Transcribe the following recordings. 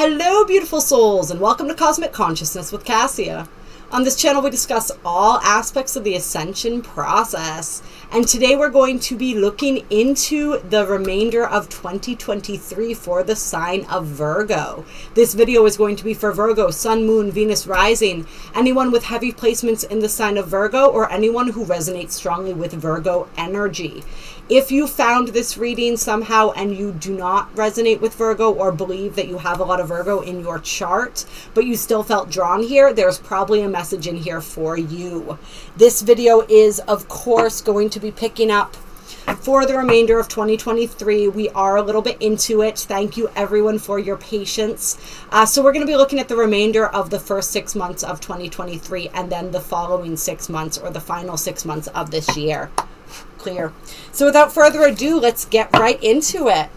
Hello, beautiful souls, and welcome to Cosmic Consciousness with Kassia. On this channel, we discuss all aspects of the ascension process, and today we're going to be looking into the remainder of 2023 for the sign of Virgo. This video is going to be for Virgo, Sun, Moon, Venus, Rising, anyone with heavy placements in the sign of Virgo, or anyone who resonates strongly with Virgo energy. If you found this reading somehow and you do not resonate with Virgo or believe that you have a lot of Virgo in your chart, but you still felt drawn here, there's probably a message in here for you. This video is, of course, going to be picking up for the remainder of 2023. We are a little bit into it. Thank you, everyone, for your patience. So we're going to be looking at the remainder of the first 6 months of 2023 and then the following 6 months or the final 6 months of this year. Clear. So without further ado, let's get right into it.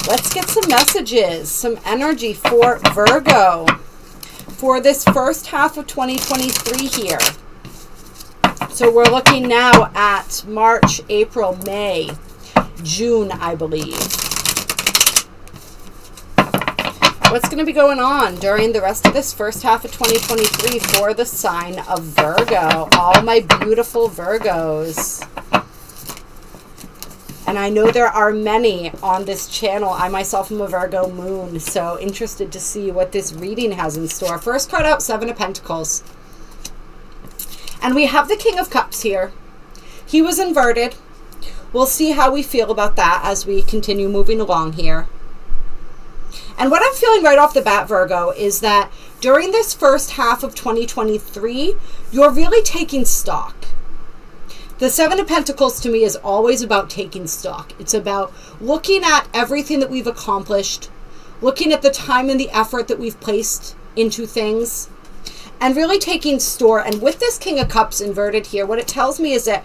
Let's get some messages, some energy for Virgo for this first half of 2023 here. So we're looking now at March, April, May, June, I believe. What's going to be going on during the rest of this first half of 2023 for the sign of Virgo? All my beautiful Virgos. And I know there are many on this channel. I myself am a Virgo moon, so interested to see what this reading has in store. First card out, Seven of Pentacles. And we have the King of Cups here. He was inverted. We'll see how we feel about that as we continue moving along here. And what I'm feeling right off the bat, Virgo, is that during this first half of 2023, you're really taking stock. The Seven of Pentacles to me is always about taking stock. It's about looking at everything that we've accomplished, looking at the time and the effort that we've placed into things, and really taking store. And with this King of Cups inverted here, what it tells me is that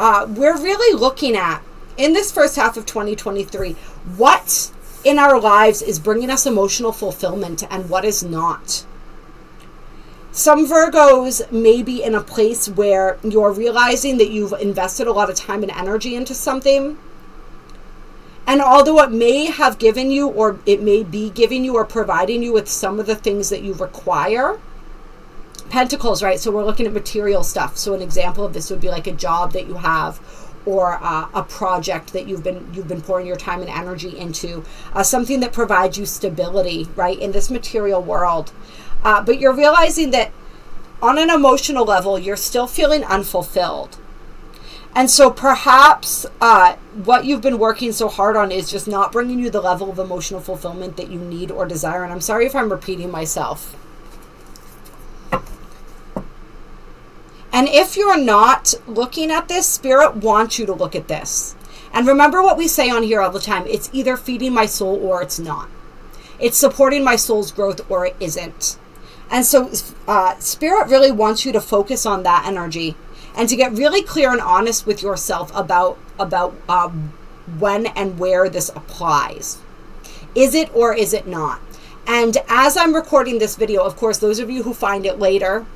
we're really looking at, in this first half of 2023, what in our lives is bringing us emotional fulfillment and what is not. Some Virgos may be in a place where you're realizing that you've invested a lot of time and energy into something. And although it may have given you, or it may be giving you or providing you with some of the things that you require. Pentacles, right? So we're looking at material stuff. So an example of this would be like a job that you have, or a project that you've been pouring your time and energy into. Something that provides you stability, right, in this material world. But you're realizing that on an emotional level, you're still feeling unfulfilled. And so perhaps what you've been working so hard on is just not bringing you the level of emotional fulfillment that you need or desire. And I'm sorry if I'm repeating myself. And if you're not looking at this, Spirit wants you to look at this. And remember what we say on here all the time. It's either feeding my soul or it's not. It's supporting my soul's growth or it isn't. And so Spirit really wants you to focus on that energy and to get really clear and honest with yourself about when and where this applies. Is it or is it not? And as I'm recording this video, of course, those of you who find it later,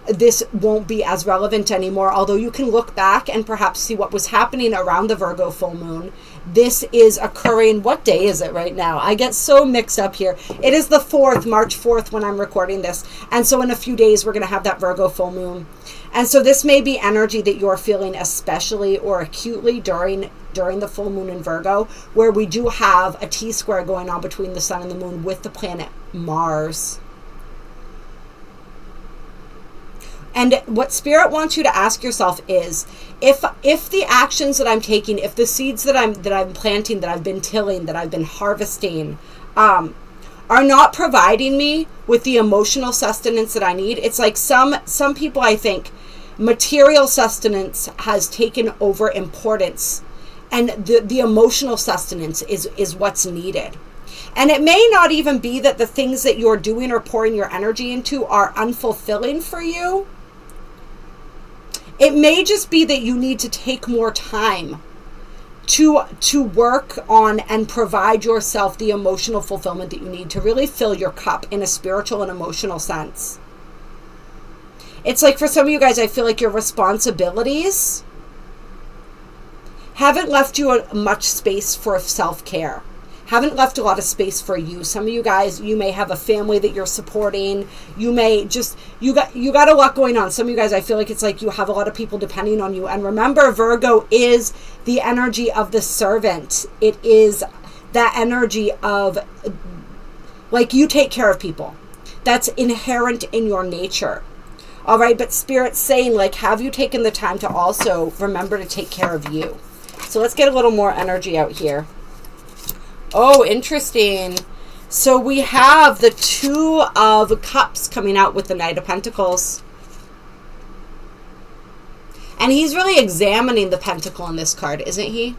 this won't be as relevant anymore, although you can look back and perhaps see what was happening around the Virgo full moon. This is occurring, what day is it right now? I get so mixed up here. It is the 4th, March 4th when I'm recording this. And so in a few days, we're going to have that Virgo full moon. And so this may be energy that you're feeling especially or acutely during the full moon in Virgo, where we do have a T-square going on between the sun and the moon with the planet Mars. And what Spirit wants you to ask yourself is, if the actions that I'm taking, if the seeds that I'm planting, that I've been tilling, that I've been harvesting, are not providing me with the emotional sustenance that I need. It's like some people, I think, material sustenance has taken over importance, and the emotional sustenance is what's needed. And it may not even be that the things that you're doing or pouring your energy into are unfulfilling for you. It may just be that you need to take more time to work on and provide yourself the emotional fulfillment that you need to really fill your cup in a spiritual and emotional sense. It's like for some of you guys, I feel like your responsibilities haven't left you much space for self-care. haven't left a lot of space for you. Some of you guys, you may have a family that you're supporting. You may just, you got a lot going on. Some of you guys, I feel like it's like you have a lot of people depending on you. And remember, Virgo is the energy of the servant. It is that energy of, like, you take care of people. That's inherent in your nature. All right, but Spirit's saying, like, have you taken the time to also remember to take care of you? So let's get a little more energy out here. Oh, interesting. So we have the Two of Cups coming out with the Knight of Pentacles. And he's really examining the pentacle in this card, isn't he?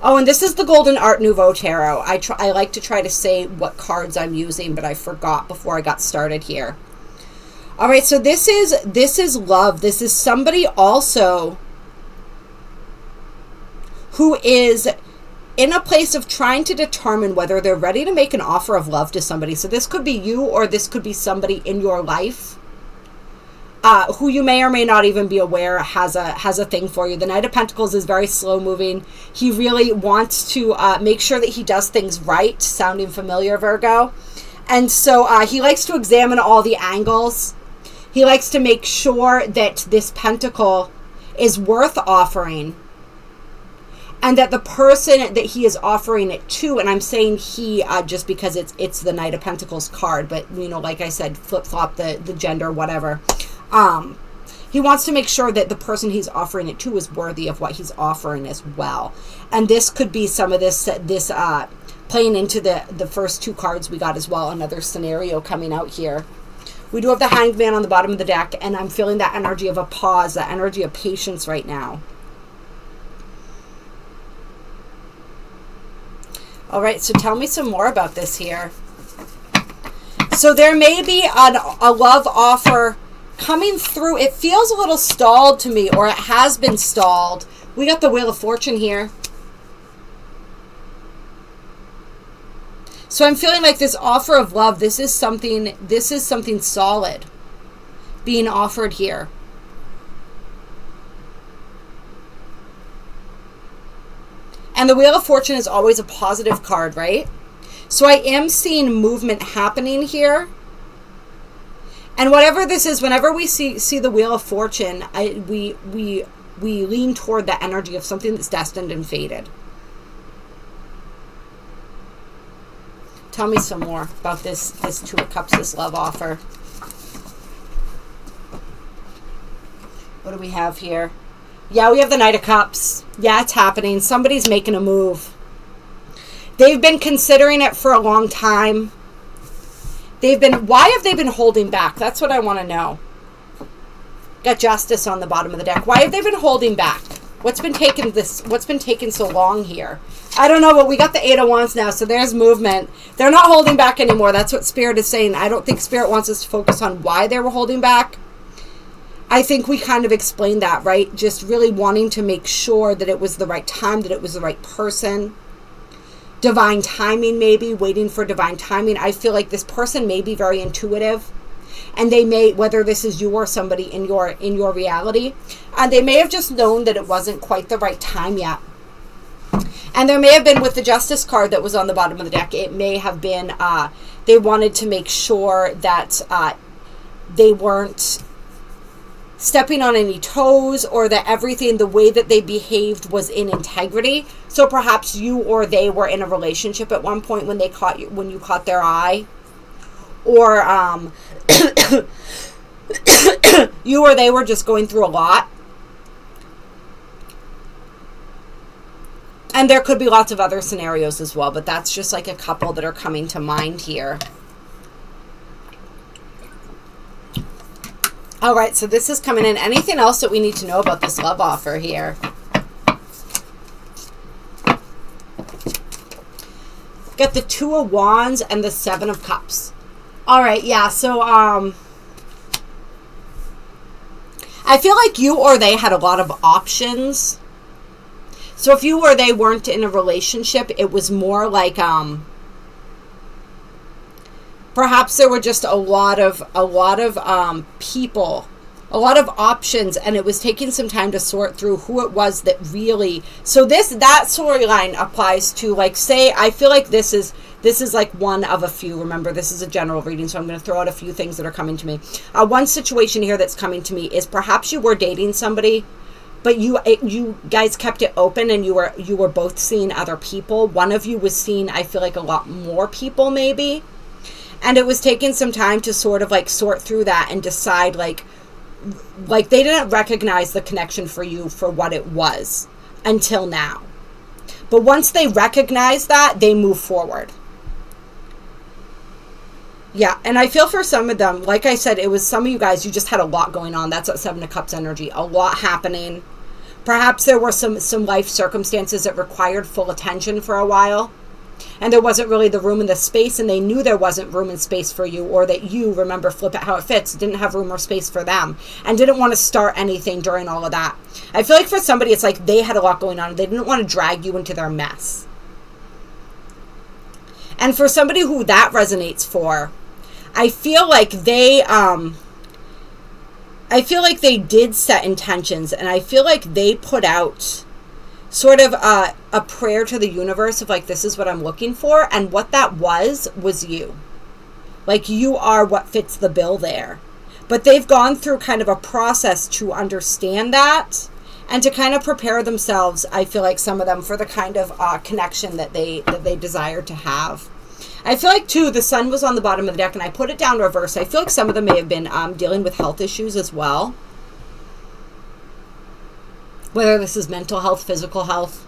Oh, and this is the Golden Art Nouveau Tarot. I like to try to say what cards I'm using, but I forgot before I got started here. All right, so this is love. This is somebody also who is in a place of trying to determine whether they're ready to make an offer of love to somebody. So this could be you, or this could be somebody in your life who you may or may not even be aware has a thing for you. The Knight of Pentacles is very slow moving. He really wants to make sure that he does things right. Sounding familiar, Virgo? And so he likes to examine all the angles. He likes to make sure that this pentacle is worth offering, and that the person that he is offering it to, and I'm saying he just because it's the Knight of Pentacles card, but, you know, like I said, flip-flop the gender, whatever. He wants to make sure that the person he's offering it to is worthy of what he's offering as well. And this could be some of this playing into the first two cards we got as well, another scenario coming out here. We do have the Hanged Man on the bottom of the deck, and I'm feeling that energy of a pause, that energy of patience right now. All right, so tell me some more about this here. So there may be a love offer coming through. It feels a little stalled to me, or it has been stalled. We got the Wheel of Fortune here. So I'm feeling like this offer of love, this is something solid being offered here. And the Wheel of Fortune is always a positive card, right? So I am seeing movement happening here. And whatever this is, whenever we see the Wheel of Fortune, we lean toward that energy of something that's destined and fated. Tell me some more about this Two of Cups, this love offer. What do we have here? Yeah, we have the Knight of Cups. Yeah, it's happening. Somebody's making a move. They've been considering it for a long time. Why have they been holding back? That's what I want to know. Got Justice on the bottom of the deck. Why have they been holding back? What's been taking so long here? I don't know, but we got the Eight of Wands now, so there's movement. They're not holding back anymore. That's what Spirit is saying. I don't think Spirit wants us to focus on why they were holding back. I think we kind of explained that, right? Just really wanting to make sure that it was the right time, that it was the right person. Divine timing, maybe, waiting for divine timing. I feel like this person may be very intuitive, and they may, whether this is you or somebody in your reality, and they may have just known that it wasn't quite the right time yet. And there may have been, with the Justice card that was on the bottom of the deck, it may have been they wanted to make sure that they weren't stepping on any toes, or that everything, the way that they behaved, was in integrity. So perhaps you or they were in a relationship at one point when they caught you, when you caught their eye, or you or they were just going through a lot. And there could be lots of other scenarios as well, but that's just like a couple that are coming to mind here. All right, so this is coming in. Anything else that we need to know about this love offer here? Got the Two of Wands and the Seven of Cups. All right, yeah, so I feel like you or they had a lot of options. So if you or they weren't in a relationship, it was more like perhaps there were just a lot of people A lot of options, and it was taking some time to sort through who it was that really, so that storyline applies to, like, say, I feel like this is like one of a few. Remember, this is a general reading, so I'm going to throw out a few things that are coming to me. One situation here that's coming to me is perhaps you were dating somebody, but you guys kept it open, and you were both seeing other people. One of you was seeing, I feel like, a lot more people maybe, and it was taking some time to sort of like sort through that and decide, like they didn't recognize the connection for you for what it was until now. But once they recognize that, they move forward. Yeah, and I feel for some of them, like I said, it was some of you guys, you just had a lot going on. That's that Seven of Cups energy. A lot happening. Perhaps there were some life circumstances that required full attention for a while. And there wasn't really the room and the space, and they knew there wasn't room and space for you, or that you, remember, flip it how it fits, didn't have room or space for them, and didn't want to start anything during all of that. I feel like for somebody, it's like they had a lot going on. They didn't want to drag you into their mess. And for somebody who that resonates for, I feel like they did set intentions, and I feel like they put out sort of a prayer to the universe of like, this is what I'm looking for, and what that was you. Like, you are what fits the bill there. But they've gone through kind of a process to understand that, and to kind of prepare themselves, I feel like some of them, for the kind of connection that they desire to have. I feel like, too, the sun was on the bottom of the deck, and I put it down reverse. I feel like some of them may have been dealing with health issues as well. Whether this is mental health, physical health.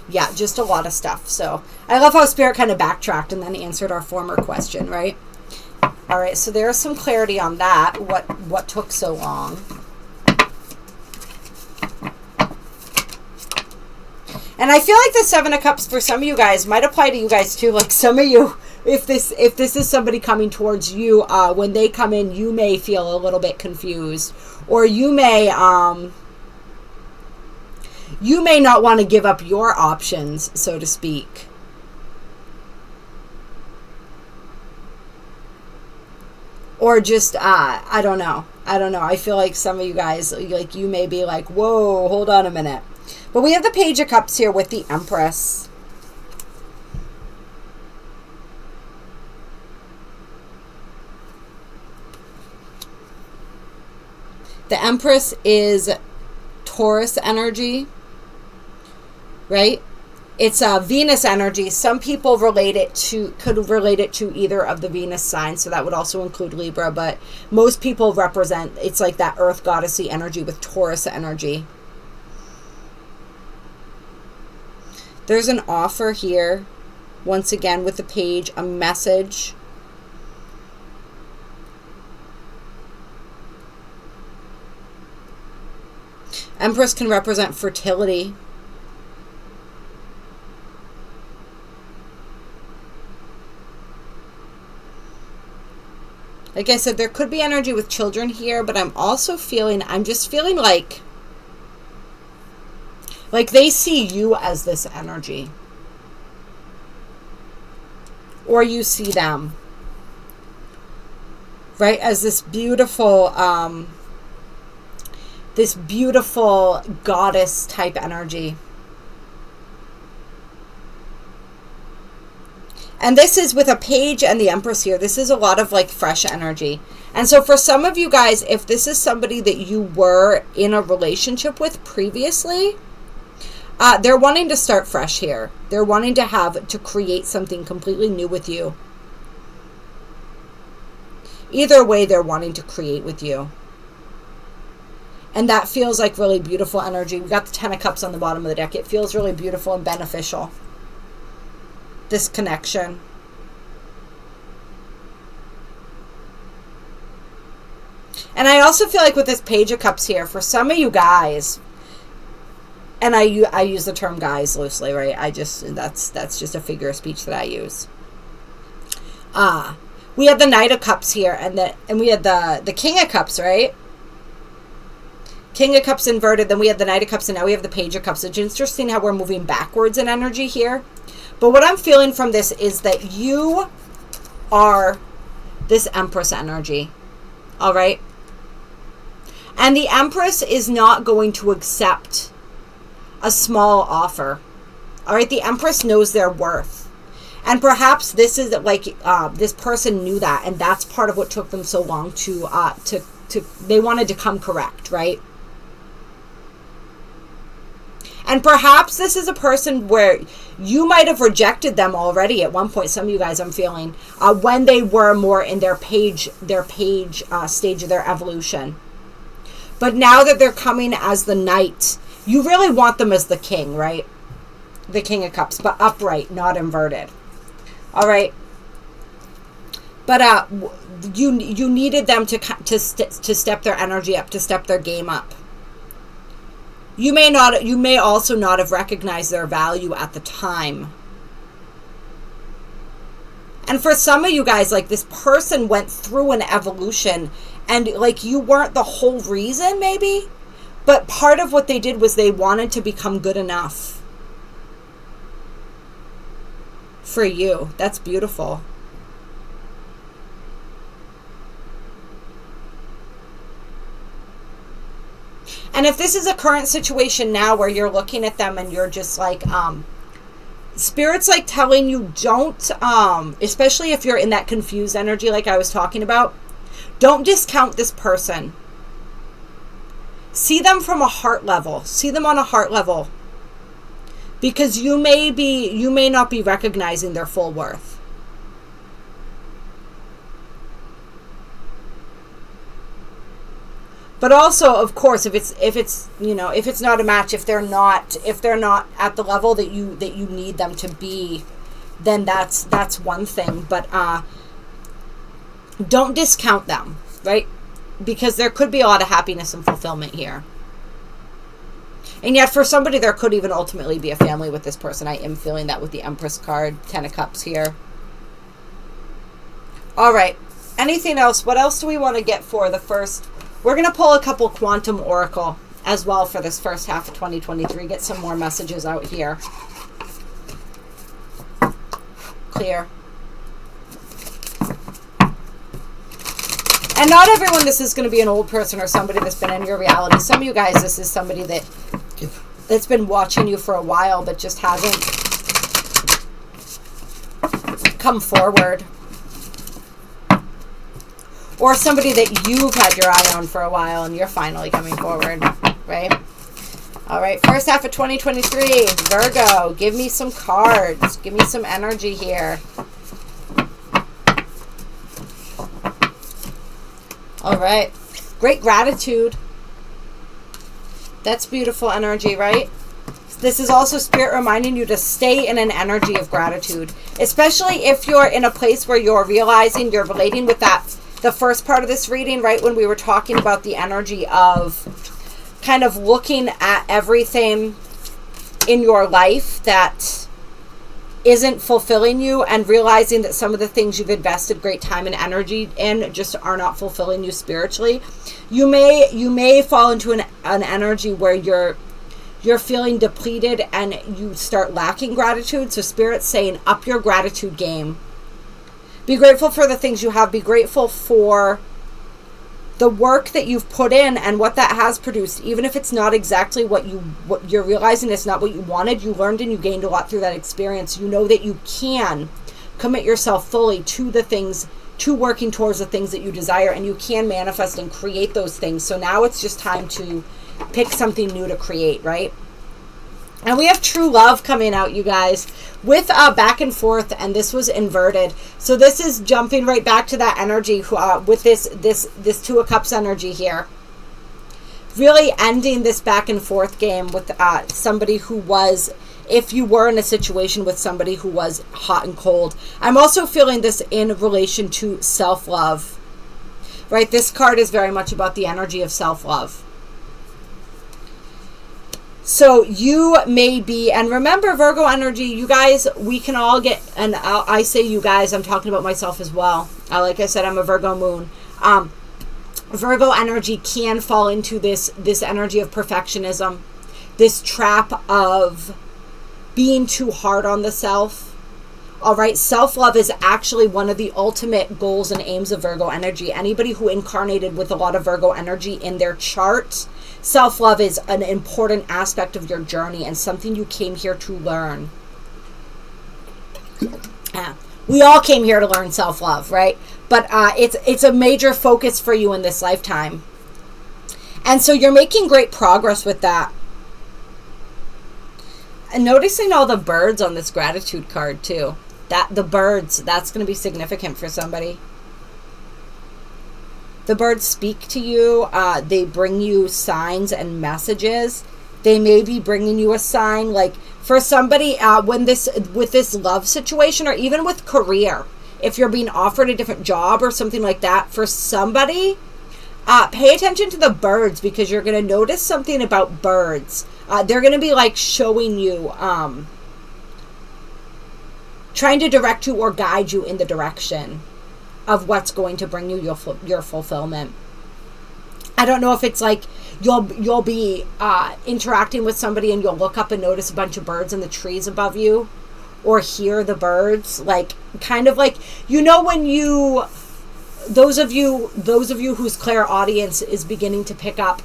Yeah, just a lot of stuff. So I love how Spirit kind of backtracked and then answered our former question, right? All right, so there's some clarity on that. What took so long? And I feel like the Seven of Cups for some of you guys might apply to you guys too. Like, some of you, if this is somebody coming towards you, when they come in, you may feel a little bit confused, or you may not want to give up your options, so to speak. Or just, I don't know. I feel like some of you guys, like, you may be like, whoa, hold on a minute. But we have the Page of Cups here with the Empress. The Empress is Taurus energy, right? It's Venus energy. Some people could relate it to either of the Venus signs, so that would also include Libra, but most people represent, it's like that earth goddessy energy with Taurus energy. There's an offer here, once again with the Page, a message. Empress can represent fertility. Like I said, there could be energy with children here, but I'm just feeling like they see you as this energy. Or you see them, right, as this beautiful goddess type energy. And this is with a Page and the Empress here. This is a lot of like fresh energy. And so for some of you guys, if this is somebody that you were in a relationship with previously, they're wanting to start fresh here. They're wanting to create something completely new with you. Either way, they're wanting to create with you. And that feels like really beautiful energy. We got the Ten of Cups on the bottom of the deck. It feels really beautiful and beneficial. This connection. And I also feel like with this Page of Cups here, for some of you guys, and I use the term guys loosely, right? That's just a figure of speech that I use. We had the Knight of Cups here, and we had the King of Cups, right? King of Cups inverted, then we had the Knight of Cups, and now we have the Page of Cups. It's interesting how we're moving backwards in energy here. But what I'm feeling from this is that you are this Empress energy. All right? And the Empress is not going to accept a small offer. All right? The Empress knows their worth. And perhaps this is like, this person knew that, and that's part of what took them so long to they wanted to come correct, right? And perhaps this is a person where you might have rejected them already at one point. Some of you guys, I'm feeling, when they were more in their page stage of their evolution. But now that they're coming as the Knight, you really want them as the King, right? The King of Cups, but upright, not inverted. All right. But you needed them to step their energy up, to step their game up. You may also not have recognized their value at the time. And for some of you guys, like, this person went through an evolution, and like, you weren't the whole reason maybe, but part of what they did was they wanted to become good enough for you. That's beautiful. And if this is a current situation now where you're looking at them and you're just like, Spirit's like telling you don't, especially if you're in that confused energy like I was talking about, don't discount this person. See them from a heart level. See them on a heart level. Because you may not be recognizing their full worth. But also, of course, if it's not a match, if they're not at the level that you need them to be, then that's one thing. But don't discount them, right? Because there could be a lot of happiness and fulfillment here. And yet for somebody, there could even ultimately be a family with this person. I am feeling that with the Empress card, Ten of Cups here. All right. Anything else? What else do we want to get for the first? We're going to pull a couple Quantum Oracle as well for this first half of 2023. Get some more messages out here. Clear. And not everyone, this is going to be an old person or somebody that's been in your reality. Some of you guys, this is somebody that's been watching you for a while but just hasn't come forward. Or somebody that you've had your eye on for a while and you're finally coming forward, right? All right, first half of 2023, Virgo, give me some cards. Give me some energy here. All right, great gratitude. That's beautiful energy, right? This is also Spirit reminding you to stay in an energy of gratitude, especially if you're in a place where you're realizing you're relating with that. The first part of this reading, right, when we were talking about the energy of kind of looking at everything in your life that isn't fulfilling you and realizing that some of the things you've invested great time and energy in just are not fulfilling you spiritually. You may fall into an energy where you're feeling depleted and you start lacking gratitude. So Spirit's saying up your gratitude game. Be grateful for the things you have. Be grateful for the work that you've put in and what that has produced. Even if it's not exactly what you're realizing it's not what you wanted, you learned and you gained a lot through that experience. You know that you can commit yourself fully to the things, to working towards the things that you desire, and you can manifest and create those things. So now it's just time to pick something new to create, right? And we have true love coming out, you guys, with back and forth, and this was inverted. So this is jumping right back to that energy with this Two of Cups energy here. Really ending this back and forth game with somebody who was, if you were in a situation with somebody who was hot and cold. I'm also feeling this in relation to self-love, right? This card is very much about the energy of self-love. So you may be, and remember Virgo energy, you guys, we can all get, and I say you guys, I'm talking about myself as well. Like I said, I'm a Virgo moon. Virgo energy can fall into this energy of perfectionism, this trap of being too hard on the self. All right, self-love is actually one of the ultimate goals and aims of Virgo energy. Anybody who incarnated with a lot of Virgo energy in their chart, self-love is an important aspect of your journey and something you came here to learn. We all came here to learn self-love, right? But it's a major focus for you in this lifetime. And so you're making great progress with that. And noticing all the birds on this gratitude card too. The birds, that's going to be significant for somebody. The birds speak to you. They bring you signs and messages. They may be bringing you a sign, like for somebody with this love situation, or even with career, if you're being offered a different job or something like that, for somebody, pay attention to the birds, because you're going to notice something about birds. They're going to be like showing you, trying to direct you or guide you in the direction of what's going to bring you your fulfillment. I don't know if it's like you'll be interacting with somebody and you'll look up and notice a bunch of birds in the trees above you, or hear the birds, like kind of like, you know, when you, those of you whose clairaudience is beginning to pick up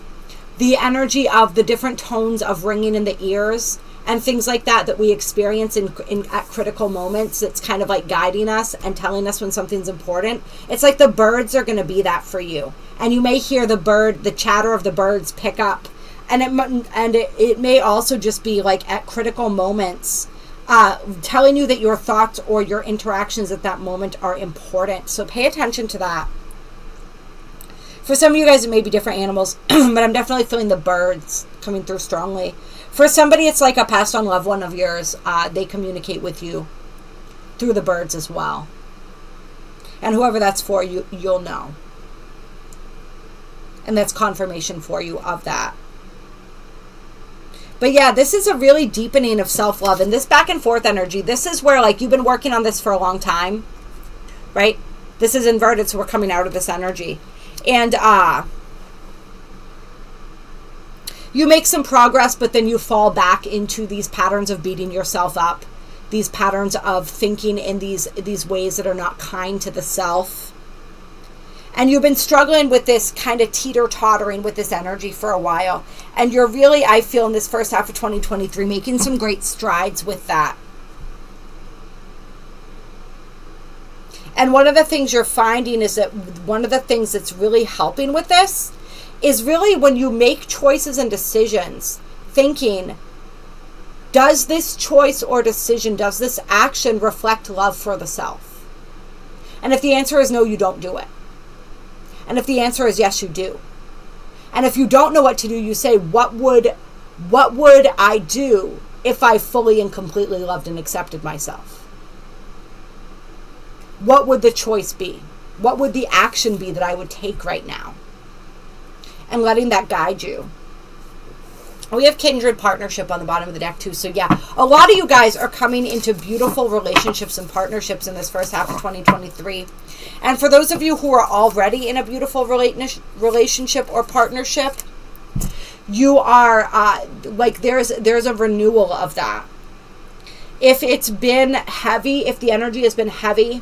the energy of the different tones of ringing in the ears and things like that we experience in at critical moments, that's kind of like guiding us and telling us when something's important. It's like the birds are going to be that for you, and you may hear the chatter of the birds pick up, and it may also just be like at critical moments, telling you that your thoughts or your interactions at that moment are important. So pay attention to that. For some of you guys, it may be different animals, but I'm definitely feeling the birds coming through strongly. For somebody, it's like a passed on loved one of yours. They communicate with you through the birds as well. And whoever that's for, you'll know. And that's confirmation for you of that. But yeah, this is a really deepening of self-love. And this back and forth energy, this is where like you've been working on this for a long time, right? This is inverted, so we're coming out of this energy. And you make some progress, but then you fall back into these patterns of beating yourself up, these patterns of thinking in these ways that are not kind to the self. And you've been struggling with this kind of teeter-tottering with this energy for a while. And you're really, I feel, in this first half of 2023, making some great strides with that. And one of the things you're finding is that one of the things that's really helping with this is really when you make choices and decisions, thinking, does this choice or decision, does this action reflect love for the self? And if the answer is no, you don't do it. And if the answer is yes, you do. And if you don't know what to do, you say, what would I do if I fully and completely loved and accepted myself? What would the choice be? What would the action be that I would take right now? And letting that guide you. We have kindred partnership on the bottom of the deck too. So yeah, a lot of you guys are coming into beautiful relationships and partnerships in this first half of 2023. And for those of you who are already in a beautiful relationship or partnership, you are like there's a renewal of that. If it's been heavy, if the energy has been heavy,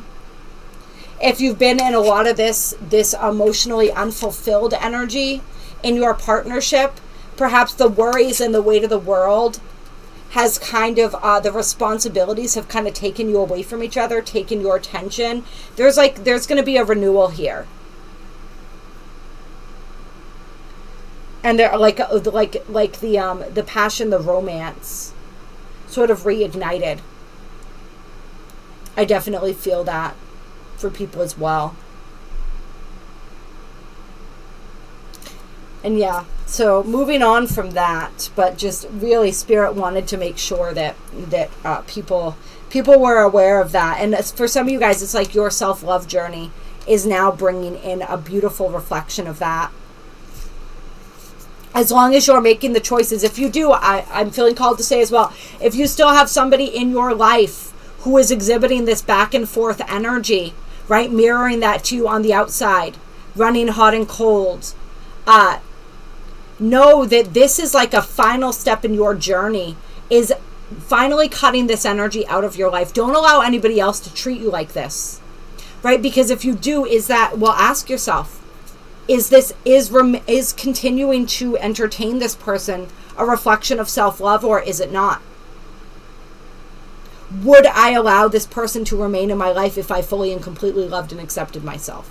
if you've been in a lot of this emotionally unfulfilled energy in your partnership, perhaps the worries and the weight of the world has kind of, the responsibilities have kind of taken you away from each other, taken your attention. There's going to be a renewal here. And they're like the passion, the romance sort of reignited. I definitely feel that for people as well. And yeah, so moving on from that, but just really Spirit wanted to make sure that people were aware of that. And for some of you guys, it's like your self-love journey is now bringing in a beautiful reflection of that. As long as you're making the choices, if you do, I'm feeling called to say as well, if you still have somebody in your life who is exhibiting this back and forth energy, right, mirroring that to you on the outside, running hot and cold. Know that this is like a final step in your journey, is finally cutting this energy out of your life. Don't allow anybody else to treat you like this, right? Because if you do, ask yourself, is continuing to entertain this person a reflection of self-love, or is it not? Would I allow this person to remain in my life if I fully and completely loved and accepted myself?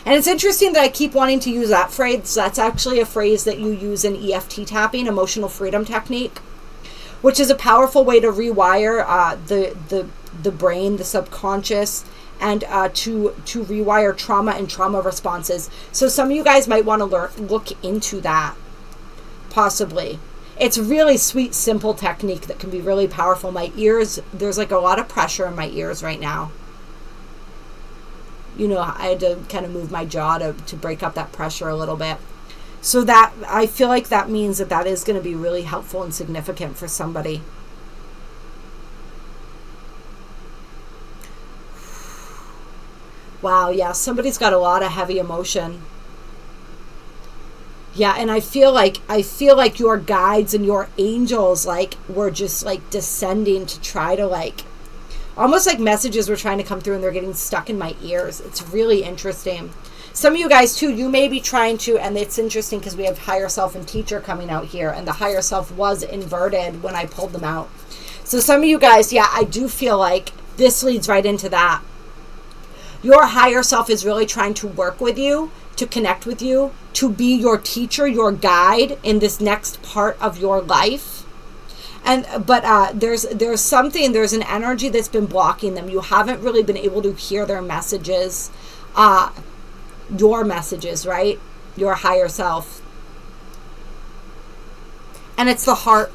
And it's interesting that I keep wanting to use that phrase. That's actually a phrase that you use in EFT tapping, emotional freedom technique, which is a powerful way to rewire the brain, the subconscious, and to rewire trauma and trauma responses. So some of you guys might want to look into that, possibly. It's a really sweet, simple technique that can be really powerful. My ears, there's like a lot of pressure in my ears right now. You know, I had to kind of move my jaw to break up that pressure a little bit. So that, I feel like that means that is going to be really helpful and significant for somebody. Wow, yeah, somebody's got a lot of heavy emotion. Yeah, and I feel like your guides and your angels, like, were just like descending to try to, like, almost like messages were trying to come through and they're getting stuck in my ears. It's really interesting. Some of you guys too, you may be trying to, and it's interesting because we have higher self and teacher coming out here, and the higher self was inverted when I pulled them out. So some of you guys, yeah, I do feel like this leads right into that. Your higher self is really trying to work with you, to connect with you, to be your teacher, your guide in this next part of your life. But there's an energy that's been blocking them. You haven't really been able to hear their messages, your messages, right? Your higher self. And it's the heart.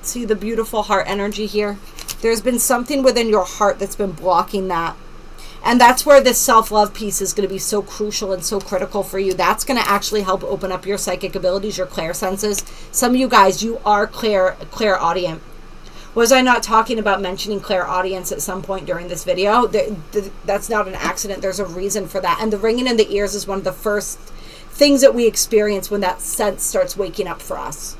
See the beautiful heart energy here? There's been something within your heart that's been blocking that. And that's where this self-love piece is going to be so crucial and so critical for you. That's going to actually help open up your psychic abilities, your clairsenses. Some of you guys, you are clairaudient. Was I not talking about mentioning clairaudience at some point during this video? That's not an accident. There's a reason for that. And the ringing in the ears is one of the first things that we experience when that sense starts waking up for us.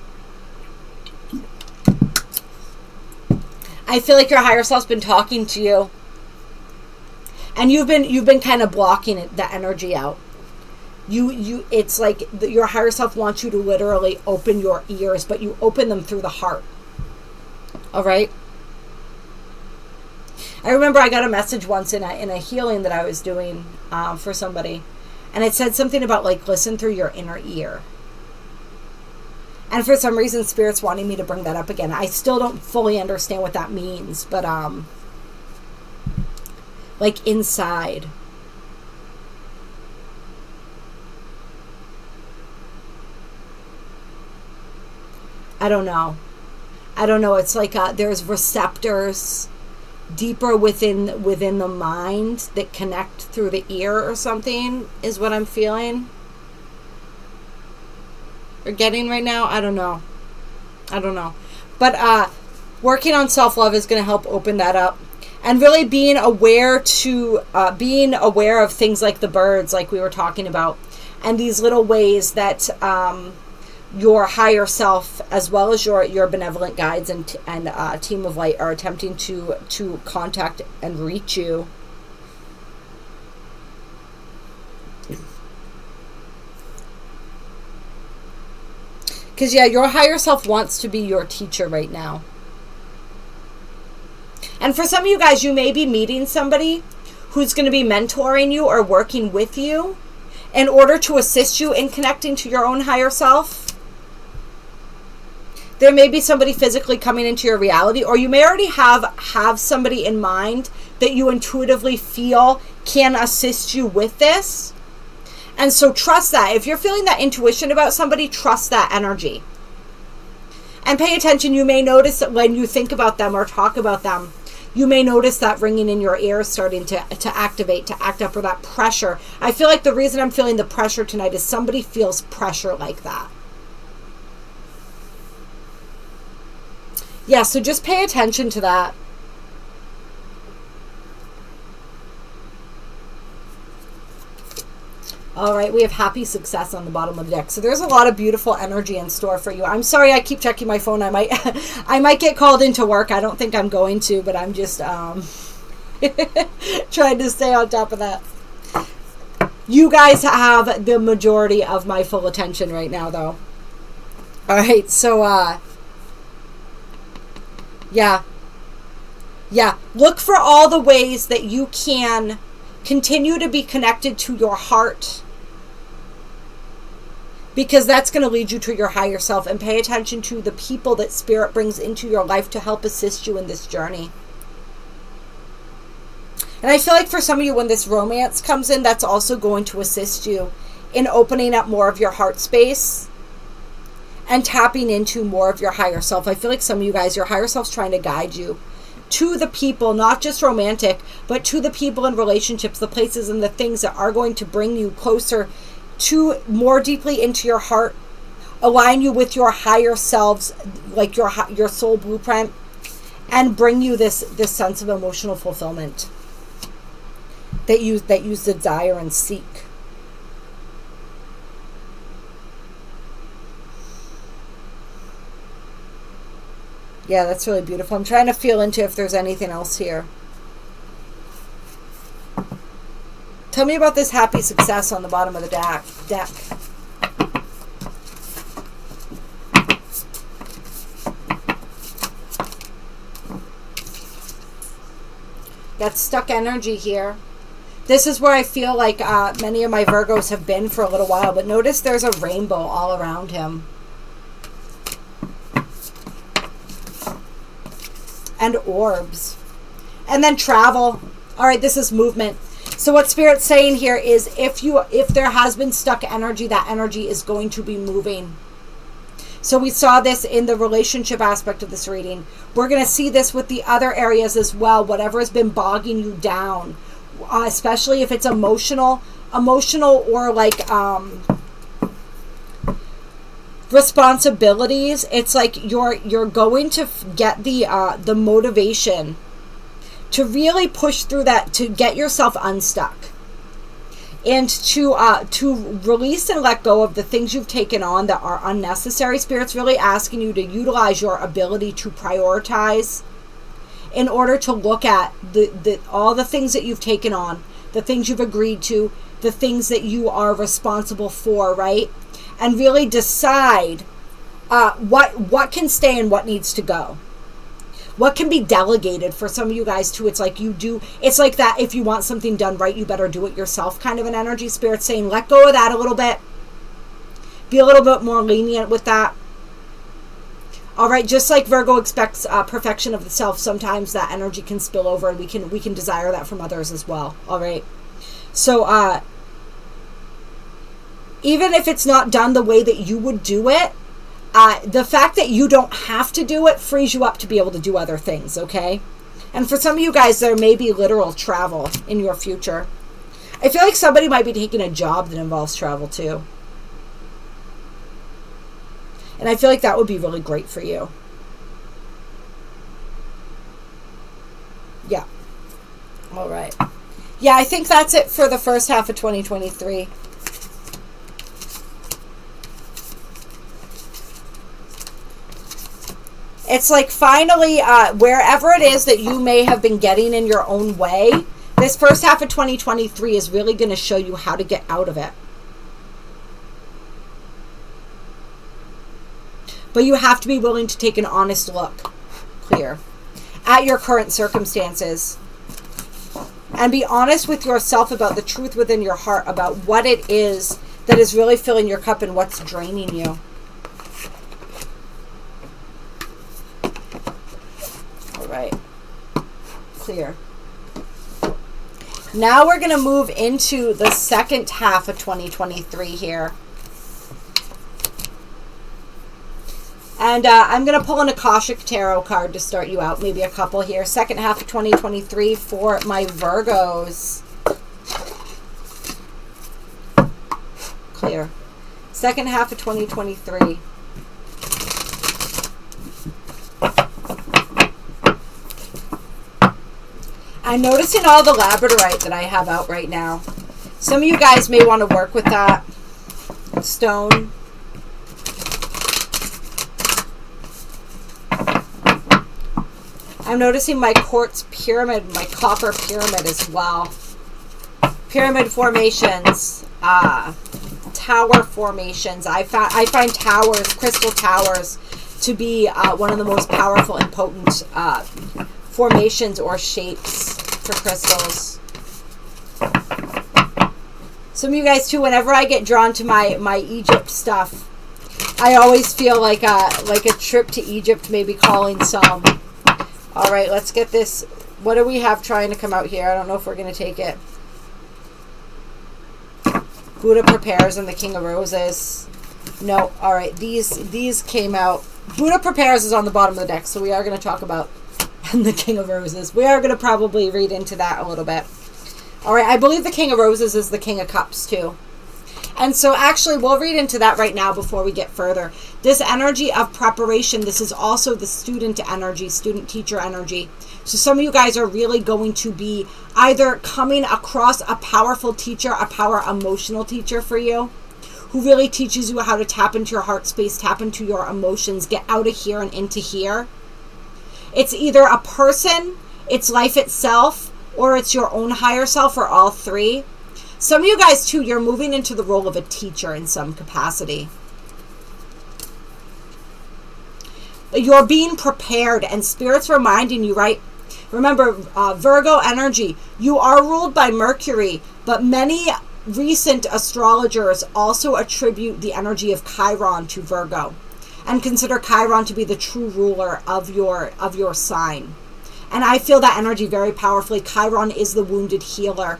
I feel like your higher self's been talking to you. And you've been kind of blocking the energy out. It's like your higher self wants you to literally open your ears, but you open them through the heart. All right. I remember I got a message once in a healing that I was doing for somebody, and it said something about, like, listen through your inner ear. And for some reason, Spirit's wanting me to bring that up again. I still don't fully understand what that means, but like inside. I don't know. It's like there's receptors deeper within the mind that connect through the ear or something, is what I'm feeling or getting right now. I don't know. But working on self-love is going to help open that up. And really being aware of things like the birds, like we were talking about, and these little ways that your higher self, as well as your benevolent guides and team of light, are attempting to contact and reach you. Because, yeah, your higher self wants to be your teacher right now. And for some of you guys, you may be meeting somebody who's going to be mentoring you or working with you in order to assist you in connecting to your own higher self. There may be somebody physically coming into your reality, or you may already have somebody in mind that you intuitively feel can assist you with this. And so trust that. If you're feeling that intuition about somebody, trust that energy. And pay attention. You may notice that when you think about them or talk about them, you may notice that ringing in your ears starting to activate, to act up, or that pressure. I feel like the reason I'm feeling the pressure tonight is somebody feels pressure like that. Yeah, so just pay attention to that. All right, we have happy success on the bottom of the deck. So there's a lot of beautiful energy in store for you. I'm sorry I keep checking my phone. I might get called into work. I don't think I'm going to, but I'm just trying to stay on top of that. You guys have the majority of my full attention right now, though. All right, so yeah. Look for all the ways that you can continue to be connected to your heart, because that's going to lead you to your higher self, and pay attention to the people that Spirit brings into your life to help assist you in this journey. And I feel like for some of you, when this romance comes in, that's also going to assist you in opening up more of your heart space and tapping into more of your higher self. I feel like some of you guys, your higher self's trying to guide you to the people, not just romantic, but to the people and relationships, the places and the things that are going to bring you closer to, more deeply into your heart, align you with your higher selves, like your soul blueprint, and bring you this sense of emotional fulfillment that you desire and seek. Yeah, that's really beautiful. I'm trying to feel into if there's anything else here. Tell me about this happy success on the bottom of the deck. Got stuck energy here. This is where I feel like many of my Virgos have been for a little while, but notice there's a rainbow all around him. And orbs. And then travel. All right, this is movement. So what Spirit's saying here is if there has been stuck energy, that energy is going to be moving. So we saw this in the relationship aspect of this reading. We're going to see this with the other areas as well. Whatever has been bogging you down, especially if it's emotional or like responsibilities. It's like you're going to get the motivation to really push through that, to get yourself unstuck, and to release and let go of the things you've taken on that are unnecessary. Spirit's really asking you to utilize your ability to prioritize in order to look at all the things that you've taken on, the things you've agreed to, the things that you are responsible for, right? And really decide what can stay and what needs to go. What can be delegated. For some of you guys too, it's like it's like that if you want something done right, you better do it yourself kind of an energy. Spirit's saying let go of that a little bit. Be a little bit more lenient with that. All right, just like Virgo expects perfection of the self, sometimes that energy can spill over, and we can desire that from others as well. All right. So even if it's not done the way that you would do it, the fact that you don't have to do it frees you up to be able to do other things, okay? And for some of you guys, there may be literal travel in your future. I feel like somebody might be taking a job that involves travel too. And I feel like that would be really great for you. Yeah. All right. Yeah, I think that's it for the first half of 2023. It's like finally, wherever it is that you may have been getting in your own way, this first half of 2023 is really going to show you how to get out of it. But you have to be willing to take an honest look here at your current circumstances. And be honest with yourself about the truth within your heart, about what it is that is really filling your cup and what's draining you. All right. Clear. Now we're going to move into the second half of 2023 here. And I'm going to pull an Akashic Tarot card to start you out. Maybe a couple here. Second half of 2023 for my Virgos. Clear. Second half of 2023. I'm noticing all the labradorite that I have out right now. Some of you guys may want to work with that stone. I'm noticing my quartz pyramid, my copper pyramid as well. Pyramid formations, tower formations. I find towers, crystal towers, to be one of the most powerful and potent formations or shapes for crystals. Some of you guys too, whenever I get drawn to my Egypt stuff, I always feel like a trip to Egypt may be calling some. All right, let's get this. What do we have trying to come out here? I don't know if we're going to take it. Buddha Prepares and the King of Roses. No, all right, these came out. Buddha Prepares is on the bottom of the deck, so we are going to talk about the King of Roses. We are going to probably read into that a little bit. All right, I believe the King of Roses is the King of Cups too. And so actually we'll read into that right now before we get further. This energy of preparation, this is also the student energy, student teacher energy. So some of you guys are really going to be either coming across a powerful teacher, a power emotional teacher for you, who really teaches you how to tap into your heart space, tap into your emotions, get out of here and into here. It's either a person, it's life itself, or it's your own higher self, or all three. Some of you guys too, you're moving into the role of a teacher in some capacity. You're being prepared, and Spirit's reminding you, right? Remember, Virgo energy, you are ruled by Mercury, but many recent astrologers also attribute the energy of Chiron to Virgo and consider Chiron to be the true ruler of your sign. And I feel that energy very powerfully. Chiron is the wounded healer.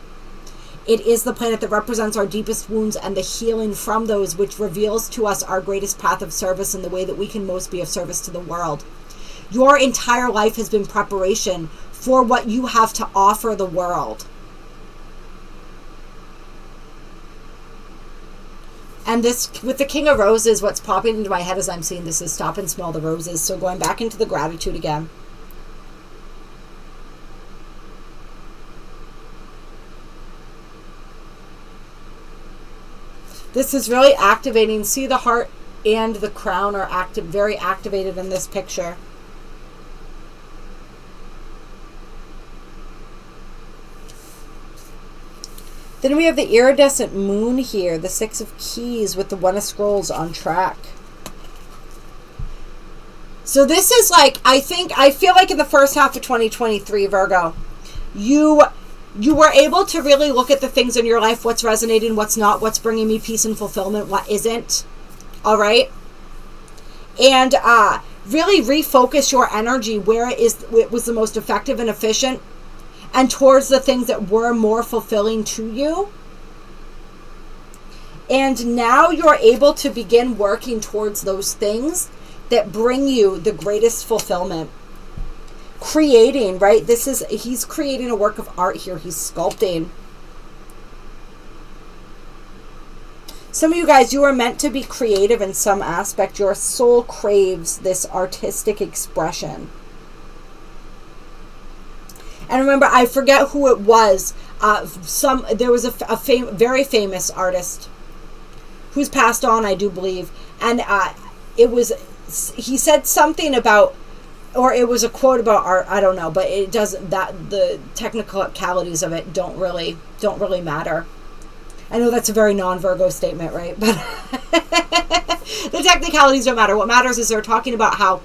It is the planet that represents our deepest wounds and the healing from those, which reveals to us our greatest path of service and the way that we can most be of service to the world. Your entire life has been preparation for what you have to offer the world. And this, with the King of Roses, what's popping into my head as I'm seeing this is stop and smell the roses. So going back into the gratitude again. This is really activating. See, the heart and the crown are very activated in this picture. Then we have the iridescent moon here, the Six of Keys with the One of Scrolls on track. So this is like, I feel like in the first half of 2023, Virgo, you were able to really look at the things in your life, what's resonating, what's not, what's bringing me peace and fulfillment, what isn't. All right? And really refocus your energy where it was the most effective and efficient, and towards the things that were more fulfilling to you. And now you're able to begin working towards those things that bring you the greatest fulfillment. Creating, right? He's creating a work of art here. He's sculpting. Some of you guys, you are meant to be creative in some aspect. Your soul craves this artistic expression. And remember, I forget who it was. There was a very famous artist who's passed on, I do believe. And he said something about, or it was a quote about art, I don't know, but it doesn't, the technicalities of it don't really matter. I know that's a very non-Virgo statement, right? But the technicalities don't matter. What matters is they're talking about how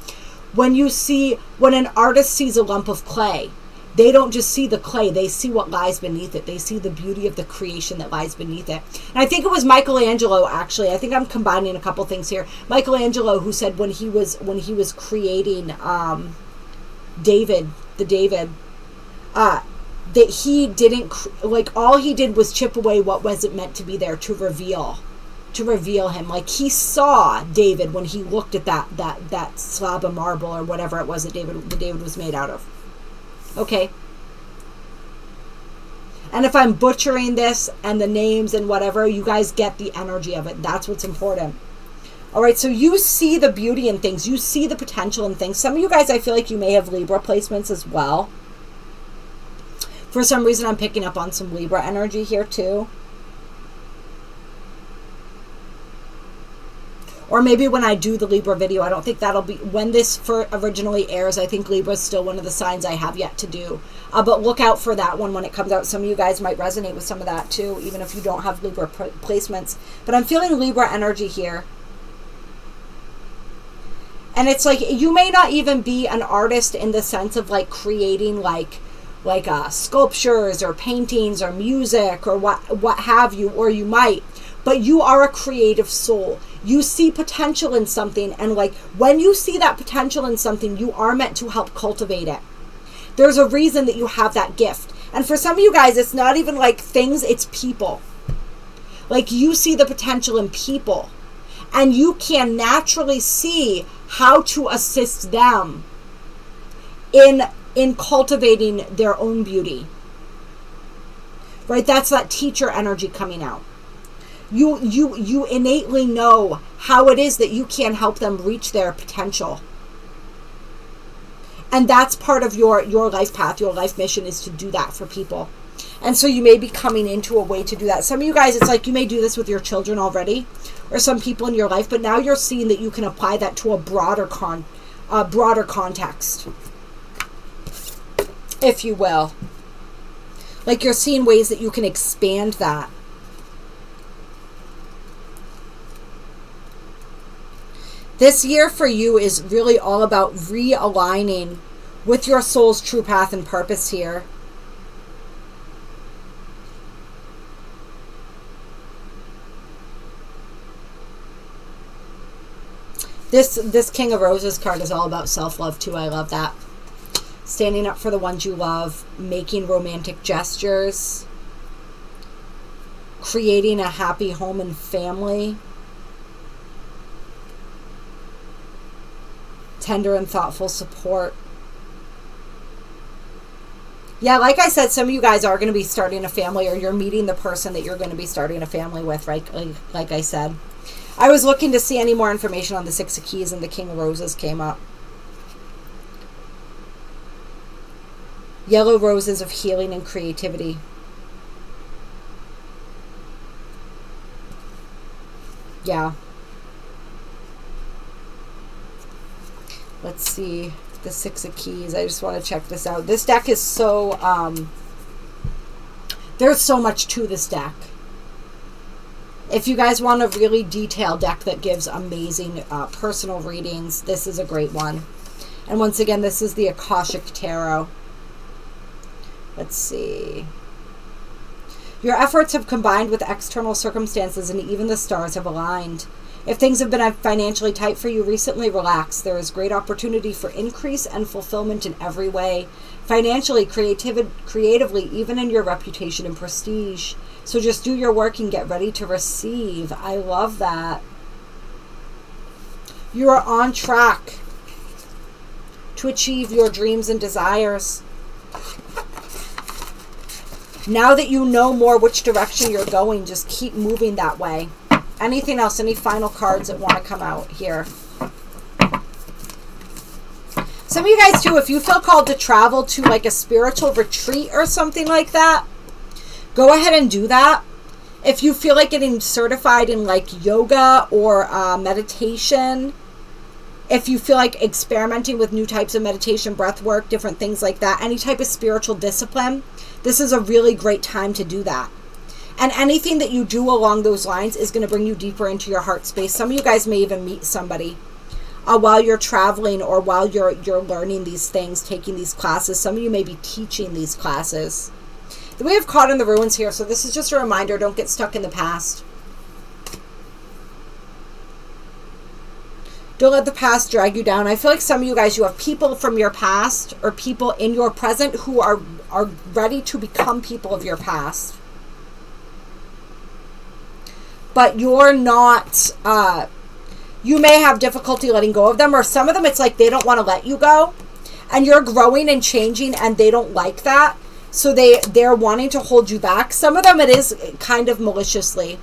when an artist sees a lump of clay, they don't just see the clay, they see what lies beneath it. They see the beauty of the creation that lies beneath it. And I think it was Michelangelo, actually. I think I'm combining a couple things here. Michelangelo, who said when he was creating David, that he didn't, like, all he did was chip away what wasn't meant to be there to reveal him. Like, he saw David when he looked at that slab of marble or whatever it was that David was made out of. Okay. And if I'm butchering this and the names and whatever, you guys get the energy of it. That's what's important. All right, so you see the beauty in things. You see the potential in things. Some of you guys, I feel like you may have Libra placements as well. For some reason, I'm picking up on some Libra energy here too. Or maybe when I do the Libra video. I don't think that'll be when this originally airs. I think Libra is still one of the signs I have yet to do. But look out for that one when it comes out. Some of you guys might resonate with some of that too, even if you don't have Libra placements. But I'm feeling Libra energy here. And it's like, you may not even be an artist in the sense of like creating like sculptures or paintings or music or what have you, or you might, but you are a creative soul. You see potential in something, and like when you see that potential in something, you are meant to help cultivate it. There's a reason that you have that gift. And for some of you guys, it's not even like things, it's people. Like you see the potential in people, and you can naturally see how to assist them in cultivating their own beauty. Right? That's that teacher energy coming out. You innately know how it is that you can help them reach their potential. And that's part of your life path, your life mission, is to do that for people. And so you may be coming into a way to do that. Some of you guys, it's like you may do this with your children already, or some people in your life, but now you're seeing that you can apply that to a broader context, if you will. Like you're seeing ways that you can expand that. This year for you is really all about realigning with your soul's true path and purpose here. This King of Roses card is all about self-love too. I love that. Standing up for the ones you love, making romantic gestures, creating a happy home and family, tender and thoughtful support. Yeah, like I said, some of you guys are going to be starting a family, or you're meeting the person that you're going to be starting a family with, right? Like I said. I was looking to see any more information on the Six of Keys, and the King of Roses came up. Yellow roses of healing and creativity. Yeah. Let's see. The Six of Keys. I just want to check this out. This deck is so... there's so much to this deck. If you guys want a really detailed deck that gives amazing personal readings, this is a great one. And once again, this is the Akashic Tarot. Let's see. Your efforts have combined with external circumstances, and even the stars have aligned. If things have been financially tight for you recently, relax. There is great opportunity for increase and fulfillment in every way. Financially, creatively, even in your reputation and prestige. So just do your work and get ready to receive. I love that. You are on track to achieve your dreams and desires. Now that you know more which direction you're going, just keep moving that way. Anything else? Any final cards that want to come out here? Some of you guys too, if you feel called to travel to like a spiritual retreat or something like that, go ahead and do that. If you feel like getting certified in like yoga or meditation, if you feel like experimenting with new types of meditation, breath work, different things like that, any type of spiritual discipline, this is a really great time to do that. And anything that you do along those lines is going to bring you deeper into your heart space. Some of you guys may even meet somebody while you're traveling, or while you're learning these things, taking these classes. Some of you may be teaching these classes. We have Caught in the Ruins here, so this is just a reminder, don't get stuck in the past. Don't let the past drag you down. I feel like some of you guys, you have people from your past or people in your present who are ready to become people of your past. But you're not, you may have difficulty letting go of them, or some of them it's like they don't want to let you go. And you're growing and changing and they don't like that. So they're wanting to hold you back. Some of them it is kind of maliciously.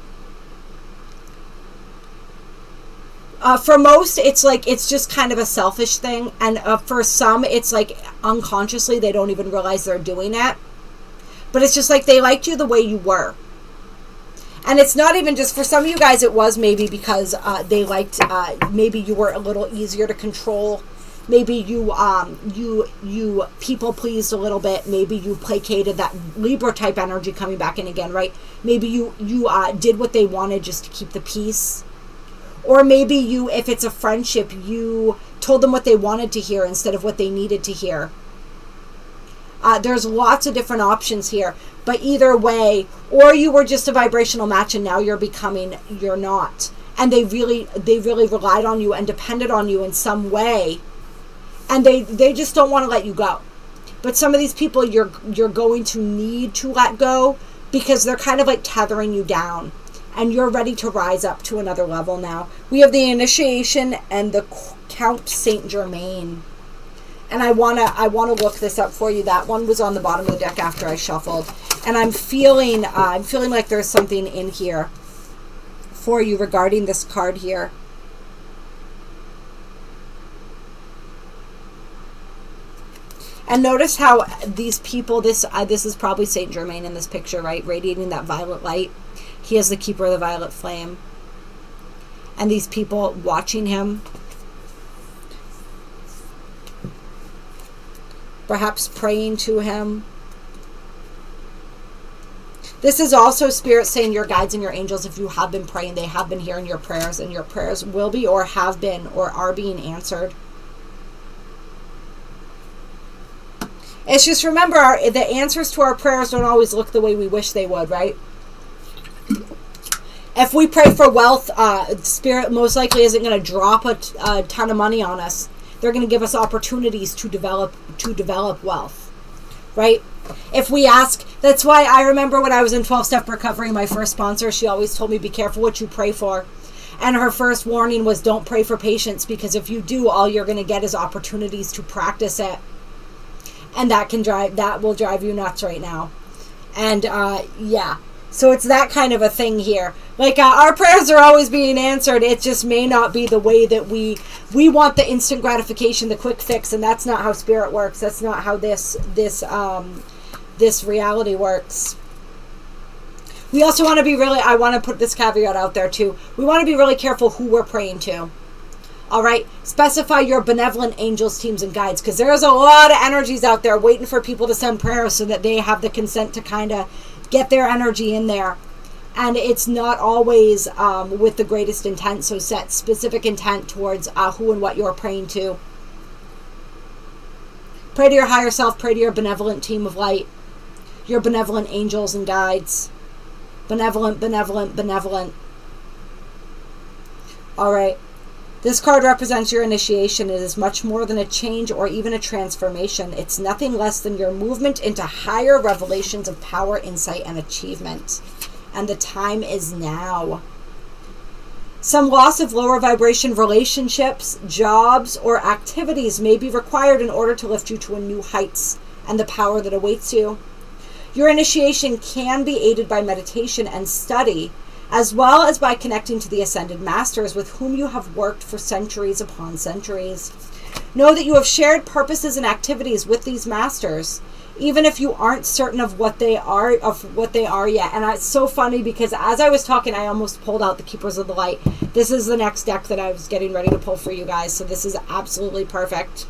For most, it's like it's just kind of a selfish thing. And for some, it's like unconsciously they don't even realize they're doing it. But it's just like they liked you the way you were. And it's not even just for some of you guys, it was maybe because they liked, maybe you were a little easier to control. Maybe you people pleased a little bit. Maybe you placated that Libra type energy coming back in again, right? Maybe you did what they wanted just to keep the peace. Or maybe you, if it's a friendship, you told them what they wanted to hear instead of what they needed to hear. There's lots of different options here. But either way, or you were just a vibrational match and now you're not. And they really relied on you and depended on you in some way. And they just don't want to let you go. But some of these people you're going to need to let go because they're kind of like tethering you down. And you're ready to rise up to another level now. We have the Initiation and the Count Saint Germain. And I wanna look this up for you. That one was on the bottom of the deck after I shuffled. And I'm feeling like there's something in here for you regarding this card here. And notice how these people, this is probably Saint Germain in this picture, right? Radiating that violet light. He is the keeper of the violet flame. And these people watching him, perhaps praying to him. This is also Spirit saying your guides and your angels, if you have been praying, they have been hearing your prayers, and your prayers will be or have been or are being answered. It's just remember, the answers to our prayers don't always look the way we wish they would, right? If we pray for wealth, Spirit most likely isn't going to drop a ton of money on us. They're going to give us opportunities to develop wealth, right? If we ask, that's why I remember when I was in 12-step recovery, my first sponsor, she always told me, be careful what you pray for. And her first warning was, don't pray for patience, because if you do, all you're going to get is opportunities to practice it. And that will drive you nuts right now. And yeah, so it's that kind of a thing here. Like our prayers are always being answered. It just may not be the way that we want the instant gratification, the quick fix, and that's not how Spirit works. That's not how this reality works. We also want to be really, I want to put this caveat out there too. We want to be really careful who we're praying to. All right, specify your benevolent angels, teams, and guides, because there's a lot of energies out there waiting for people to send prayers so that they have the consent to kind of get their energy in there. And it's not always with the greatest intent, so set specific intent towards who and what you're praying to. Pray to your higher self, pray to your benevolent team of light, your benevolent angels and guides. Benevolent, benevolent, benevolent. All right. This card represents your initiation. It is much more than a change or even a transformation. It's nothing less than your movement into higher revelations of power, insight, and achievement. And the time is now. Some loss of lower vibration relationships, jobs, or activities may be required in order to lift you to a new heights and the power that awaits you. Your initiation can be aided by meditation and study, as well as by connecting to the Ascended Masters with whom you have worked for centuries upon centuries. Know that you have shared purposes and activities with these Masters, even if you aren't certain of what they are yet. And it's so funny because as I was talking, I almost pulled out the Keepers of the Light. This is the next deck that I was getting ready to pull for you guys, so this is absolutely perfect.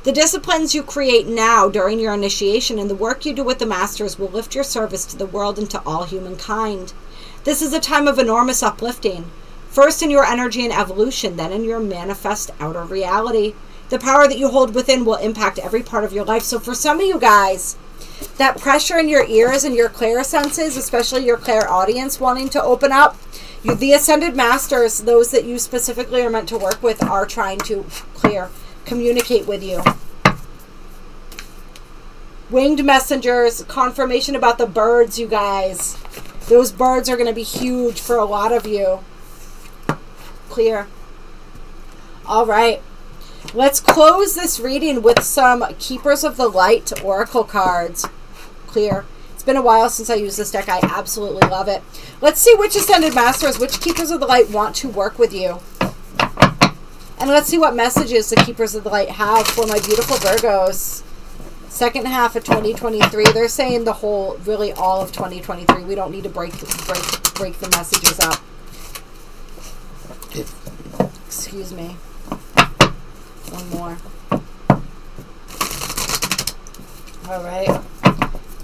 The disciplines you create now during your initiation and the work you do with the Masters will lift your service to the world and to all humankind. This is a time of enormous uplifting, first in your energy and evolution, then in your manifest outer reality. The power that you hold within will impact every part of your life. So for some of you guys, that pressure in your ears and your clairsenses, especially your clairaudience wanting to open up, the Ascended Masters, those that you specifically are meant to work with, are trying to communicate with you. Winged messengers, confirmation about the birds, you guys. Those birds are going to be huge for a lot of you. Clear. All right. Let's close this reading with some Keepers of the Light Oracle cards. Clear. It's been a while since I used this deck. I absolutely love it. Let's see which Ascended Masters, which Keepers of the Light want to work with you. And let's see what messages the Keepers of the Light have for my beautiful Virgos. Let's Second half of 2023. They're saying the whole, really all of 2023. We don't need to break the messages up. Excuse me. One more. All right.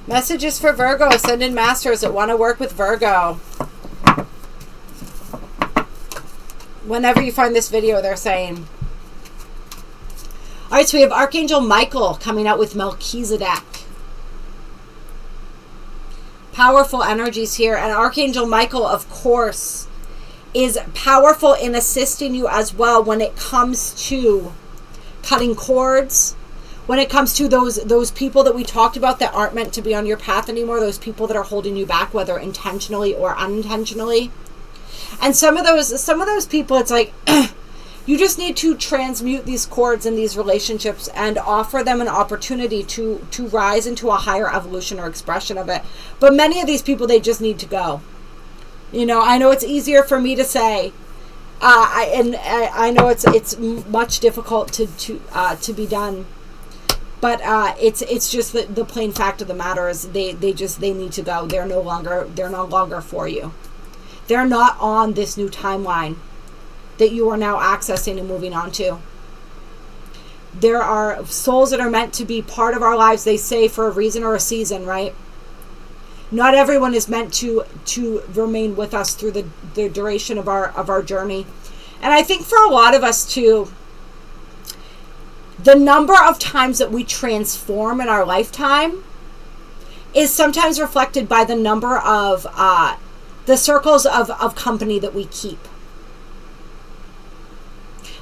Messages for Virgo, Ascended Masters that want to work with Virgo. Whenever you find this video, they're saying. All right, so we have Archangel Michael coming out with Melchizedek. Powerful energies here. And Archangel Michael, of course, is powerful in assisting you as well when it comes to cutting cords, when it comes to those people that we talked about that aren't meant to be on your path anymore, those people that are holding you back, whether intentionally or unintentionally. And some of those people, it's like you just need to transmute these cords in these relationships and offer them an opportunity to rise into a higher evolution or expression of it. But many of these people, they just need to go. You know, I know it's easier for me to say, I know it's much difficult to be done, but it's just the plain fact of the matter is they need to go. They're no longer for you. They're not on this new timeline that you are now accessing and moving on to. There are souls that are meant to be part of our lives, they say, for a reason or a season, right? Not everyone is meant to remain with us through the duration of our journey. And I think for a lot of us too, the number of times that we transform in our lifetime is sometimes reflected by the number of the circles of company that we keep.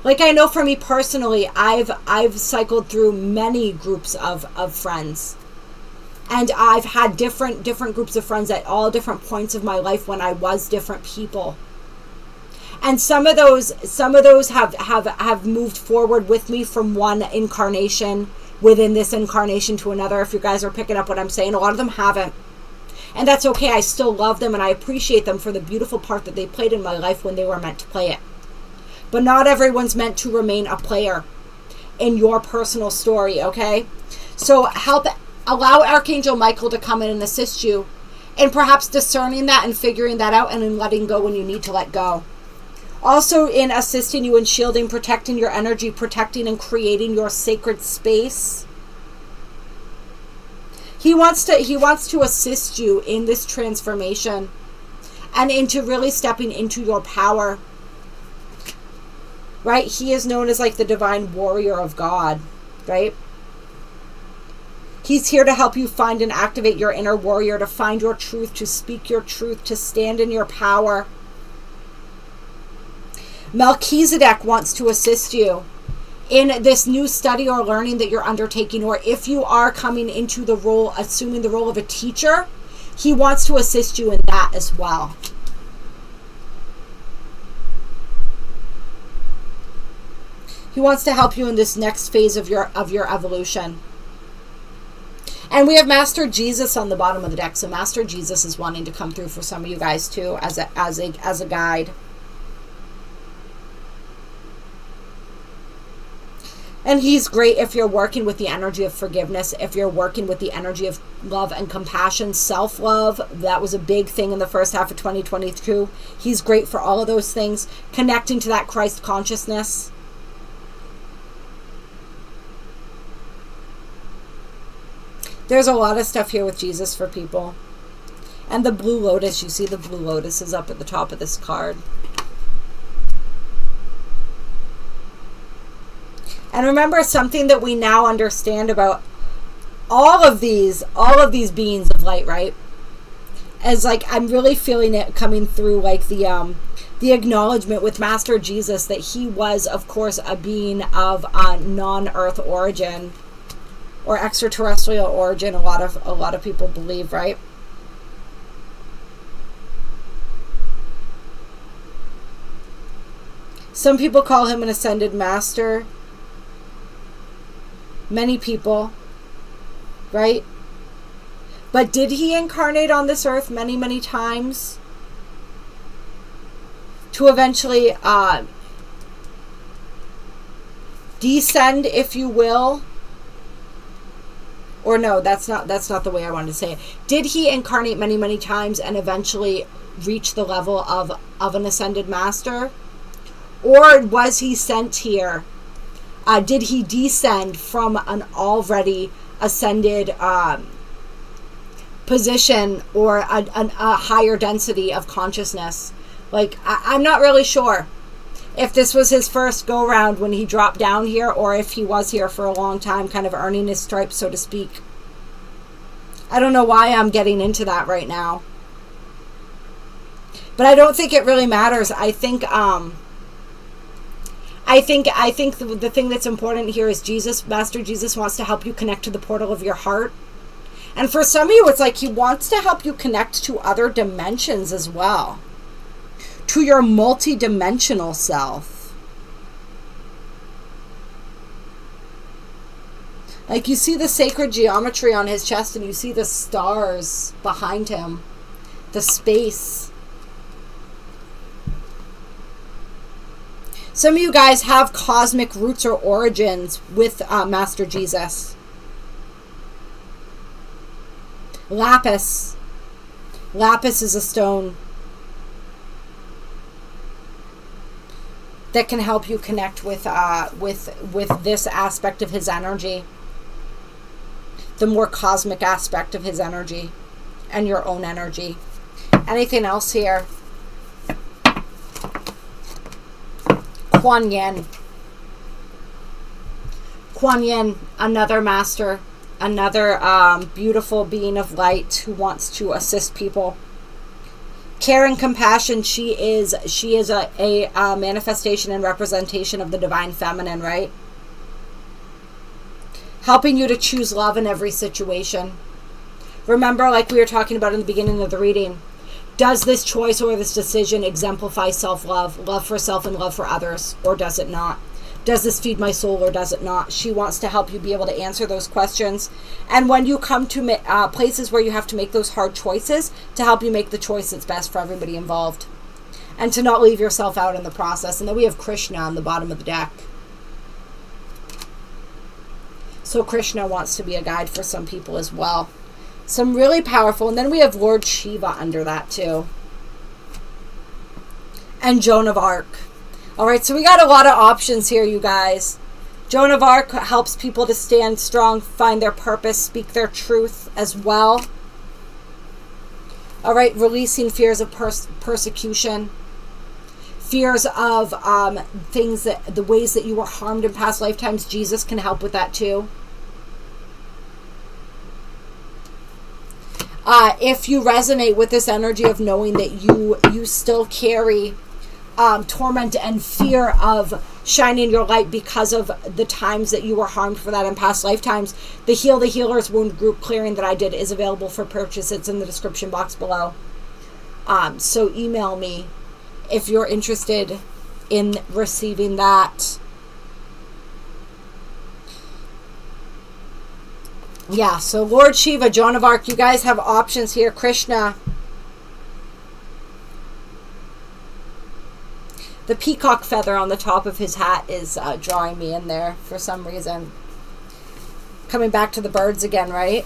Like, I know for me personally, I've cycled through many groups of friends. And I've had different groups of friends at all different points of my life when I was different people. And some of those have moved forward with me from one incarnation within this incarnation to another. If you guys are picking up what I'm saying, a lot of them haven't. And that's okay. I still love them and I appreciate them for the beautiful part that they played in my life when they were meant to play it. But not everyone's meant to remain a player in your personal story, okay? So allow Archangel Michael to come in and assist you in perhaps discerning that and figuring that out and in letting go when you need to let go. Also in assisting you in shielding, protecting your energy, protecting and creating your sacred space. He wants to assist you in this transformation and into really stepping into your power. Right? He is known as like the divine warrior of God, right? He's here to help you find and activate your inner warrior, to find your truth, to speak your truth, to stand in your power. Melchizedek wants to assist you in this new study or learning that you're undertaking, or if you are coming into the role, assuming the role of a teacher, he wants to assist you in that as well. He wants to help you in this next phase of your evolution. And we have Master Jesus on the bottom of the deck. So Master Jesus is wanting to come through for some of you guys too as a guide. And he's great if you're working with the energy of forgiveness, if you're working with the energy of love and compassion, self-love. That was a big thing in the first half of 2022. He's great for all of those things. Connecting to that Christ consciousness. There's a lot of stuff here with Jesus for people. And the blue lotus, you see the blue lotus is up at the top of this card. And remember something that we now understand about all of these beings of light, right? As like, I'm really feeling it coming through, like the acknowledgement with Master Jesus that he was, of course, a being of non-earth origin. Or extraterrestrial origin, a lot of people believe, right? Some people call him an ascended master. Many people, right? But did he incarnate on this earth many, many times? To eventually descend, if you will? Or no, that's not the way I wanted to say it. Did he incarnate many, many times and eventually reach the level of an ascended master? Or was he sent here? Did he descend from an already ascended position or a higher density of consciousness? Like, I'm not really sure if this was his first go round when he dropped down here, or if he was here for a long time, kind of earning his stripes, so to speak. I don't know why I'm getting into that right now, but I don't think it really matters. I think the thing that's important here is Jesus, Master Jesus, wants to help you connect to the portal of your heart. And for some of you, it's like he wants to help you connect to other dimensions as well, to your multi-dimensional self. Like, you see the sacred geometry on his chest, and you see the stars behind him, the space. Some of you guys have cosmic roots or origins with Master Jesus. Lapis. Lapis is a stone that can help you connect with this aspect of his energy, the more cosmic aspect of his energy and your own energy. Anything else here? Kuan Yin. Kuan Yin, another master, another beautiful being of light who wants to assist people. Care and compassion, she is a manifestation and representation of the divine feminine, right? Helping you to choose love in every situation. Remember, like we were talking about in the beginning of the reading, does this choice or this decision exemplify self-love, love for self and love for others, or does it not? Does this feed my soul or does it not? She wants to help you be able to answer those questions. And when you come to places where you have to make those hard choices, to help you make the choice that's best for everybody involved. And to not leave yourself out in the process. And then we have Krishna on the bottom of the deck. So Krishna wants to be a guide for some people as well. Some really powerful. And then we have Lord Shiva under that too. And Joan of Arc. All right, so we got a lot of options here, you guys. Joan of Arc helps people to stand strong, find their purpose, speak their truth as well. All right, releasing fears of persecution, fears of the ways that you were harmed in past lifetimes. Jesus can help with that too. If you resonate with this energy of knowing that you still carry torment and fear of shining your light because of the times that you were harmed for that in past lifetimes, the Heal the Healers wound group clearing that I did is available for purchase. It's in the description box below. So email me if you're interested in receiving that. Yeah, so Lord Shiva, Joan of Arc, you guys have options here. Krishna. The peacock feather on the top of his hat is drawing me in there for some reason. Coming back to the birds again, right?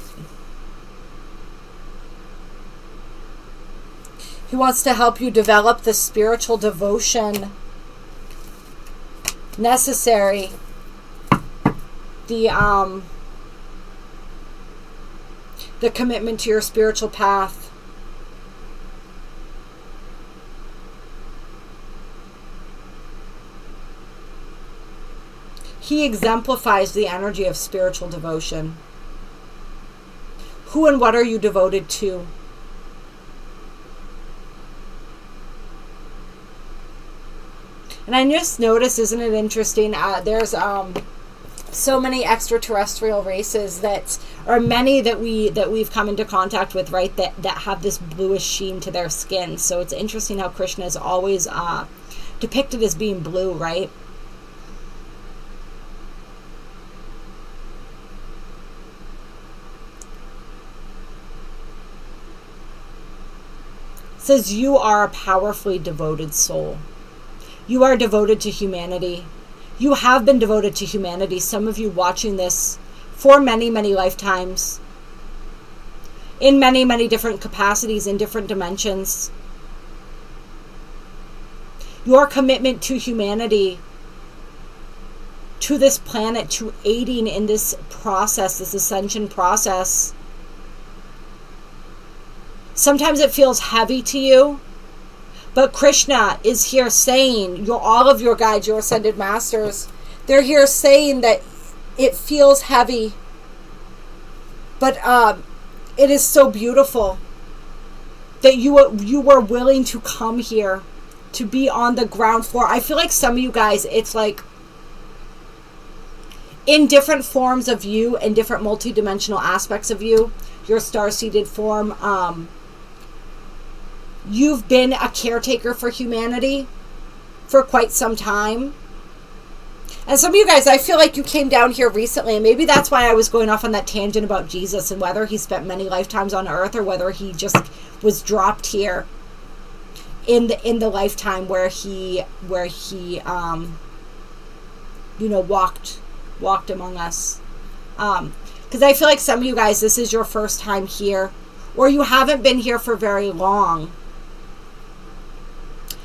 He wants to help you develop the spiritual devotion necessary. The commitment to your spiritual path. He exemplifies the energy of spiritual devotion. Who and what are you devoted to? And I just noticed, isn't it interesting? There's so many extraterrestrial races that, or many that we've come into contact with, right? That have this bluish sheen to their skin. So it's interesting how Krishna is always depicted as being blue, right? Says you are a powerfully devoted soul. You are devoted to humanity. You have been devoted to humanity. Some of you watching this for many, many lifetimes, in many, many different capacities, in different dimensions. Your commitment to humanity, to this planet, to aiding in this process, this ascension process. Sometimes it feels heavy to you, but Krishna is here saying, all of your guides, your ascended masters, they're here saying that it feels heavy, but it is so beautiful that you were willing to come here, to be on the ground floor. I feel like some of you guys, it's like in different forms of you and different multidimensional aspects of you, your star-seeded form, you've been a caretaker for humanity for quite some time. And some of you guys, I feel like you came down here recently, and maybe that's why I was going off on that tangent about Jesus and whether he spent many lifetimes on earth or whether he just was dropped here in the lifetime where he you know, walked among us. Because I feel like some of you guys, this is your first time here, or you haven't been here for very long.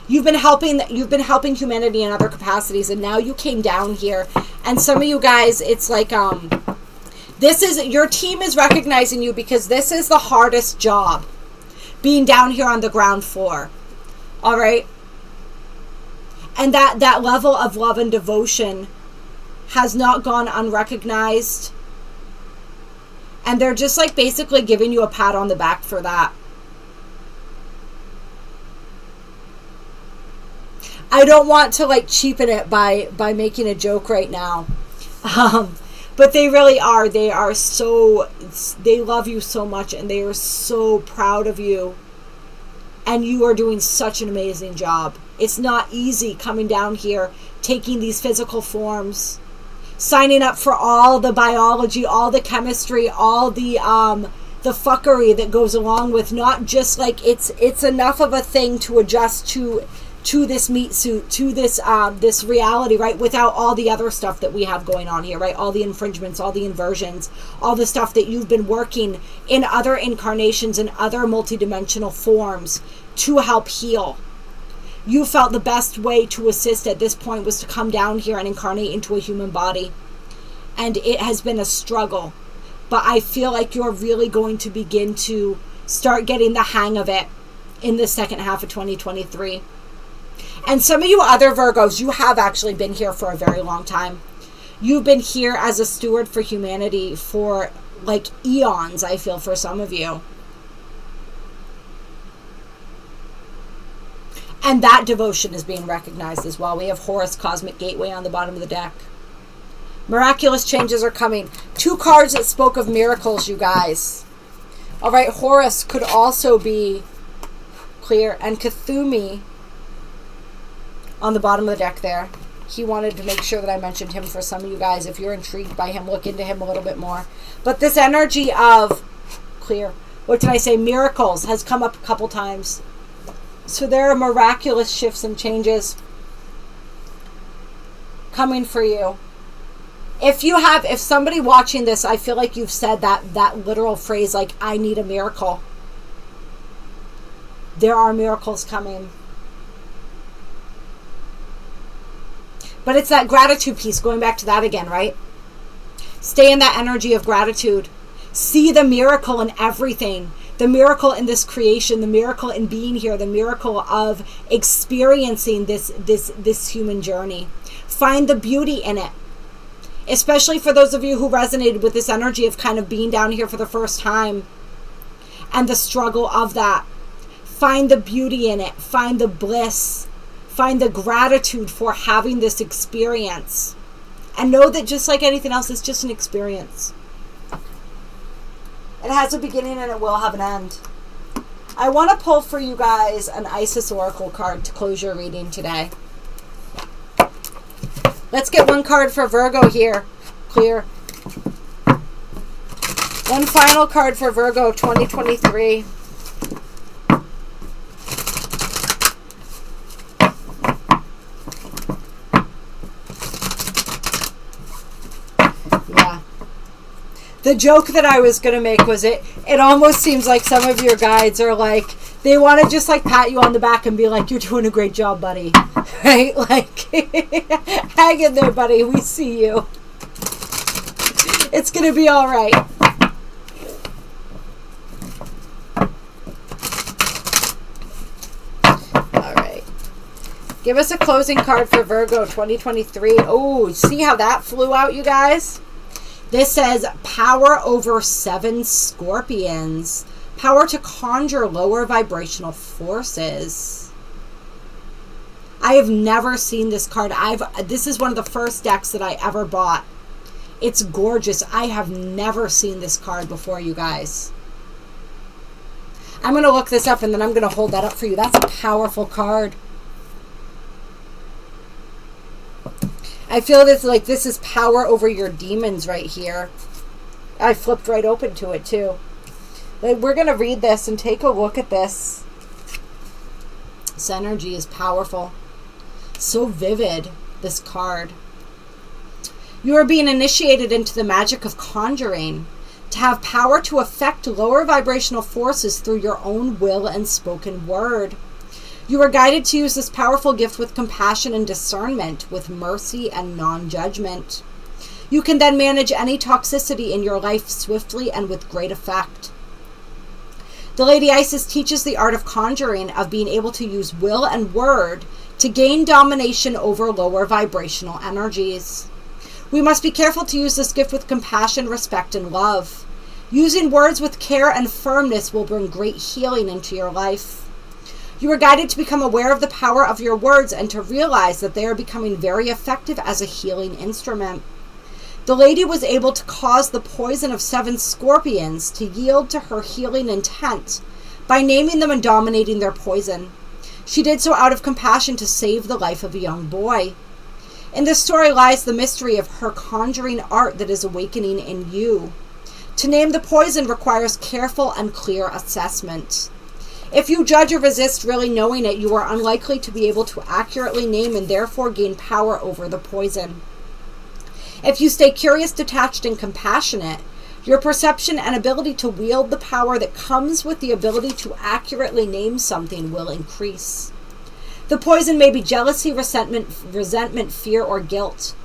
You've been helping humanity in other capacities, and now you came down here. And some of you guys, it's like this is, your team is recognizing you because this is the hardest job, being down here on the ground floor. All right? And that level of love and devotion has not gone unrecognized. And they're just like basically giving you a pat on the back for that. I don't want to like cheapen it by making a joke right now. But they really are. They love you so much, and they are so proud of you. And you are doing such an amazing job. It's not easy coming down here, taking these physical forms, signing up for all the biology, all the chemistry, all the fuckery that goes along with, not just like it's enough of a thing to adjust to this meat suit, to this reality, right? Without all the other stuff that we have going on here, right? All the infringements, all the inversions, all the stuff that you've been working in other incarnations and other multidimensional forms to help heal. You felt the best way to assist at this point was to come down here and incarnate into a human body. And it has been a struggle. But I feel like you're really going to begin to start getting the hang of it in the second half of 2023. And some of you other Virgos, you have actually been here for a very long time. You've been here as a steward for humanity for like eons, I feel, for some of you. And that devotion is being recognized as well. We have Horus Cosmic Gateway on the bottom of the deck. Miraculous changes are coming. 2 cards that spoke of miracles, you guys. All right, Horus could also be clear. And Cthulhu on the bottom of the deck there. He wanted to make sure that I mentioned him for some of you guys. If you're intrigued by him, look into him a little bit more. But this energy of clear, what did I say? Miracles has come up a couple times. So there are miraculous shifts and changes coming for you. If somebody watching this, I feel like you've said that literal phrase, like, I need a miracle. There are miracles coming. But it's that gratitude piece, going back to that again, right? Stay in that energy of gratitude. See the miracle in everything. The miracle in this creation, the miracle in being here, the miracle of experiencing this human journey. Find the beauty in it. Especially for those of you who resonated with this energy of kind of being down here for the first time and the struggle of that. Find the beauty in it. Find the bliss. Find the gratitude for having this experience. And know that just like anything else, it's just an experience. It has a beginning and it will have an end. I want to pull for you guys an Isis Oracle card to close your reading today. Let's get one card for Virgo here. Clear. One final card for Virgo 2023. The joke that I was going to make was it almost seems like some of your guides are like, they want to just like pat you on the back and be like, you're doing a great job, buddy. Right? Like, hang in there, buddy. We see you. It's going to be all right. All right. Give us a closing card for Virgo 2023. Oh, see how that flew out, you guys? This says power over 7 scorpions. Power to conjure lower vibrational forces. I have never seen this card. This is one of the first decks that I ever bought. It's gorgeous. I have never seen this card before, you guys. I'm going to look this up and then I'm going to hold that up for you. That's a powerful card. I feel this like this is power over your demons right here. I flipped right open to it too. We're going to read this and take a look at this. This energy is powerful. So vivid, this card. You are being initiated into the magic of conjuring, to have power to affect lower vibrational forces through your own will and spoken word. You are guided to use this powerful gift with compassion and discernment, with mercy and non-judgment. You can then manage any toxicity in your life swiftly and with great effect. The Lady Isis teaches the art of conjuring, of being able to use will and word to gain domination over lower vibrational energies. We must be careful to use this gift with compassion, respect, and love. Using words with care and firmness will bring great healing into your life. You are guided to become aware of the power of your words and to realize that they are becoming very effective as a healing instrument. The lady was able to cause the poison of 7 scorpions to yield to her healing intent by naming them and dominating their poison. She did so out of compassion to save the life of a young boy. In this story lies the mystery of her conjuring art that is awakening in you. To name the poison requires careful and clear assessment. If you judge or resist really knowing it, you are unlikely to be able to accurately name and therefore gain power over the poison. If you stay curious, detached, and compassionate, your perception and ability to wield the power that comes with the ability to accurately name something will increase. The poison may be jealousy, resentment, fear, or guilt.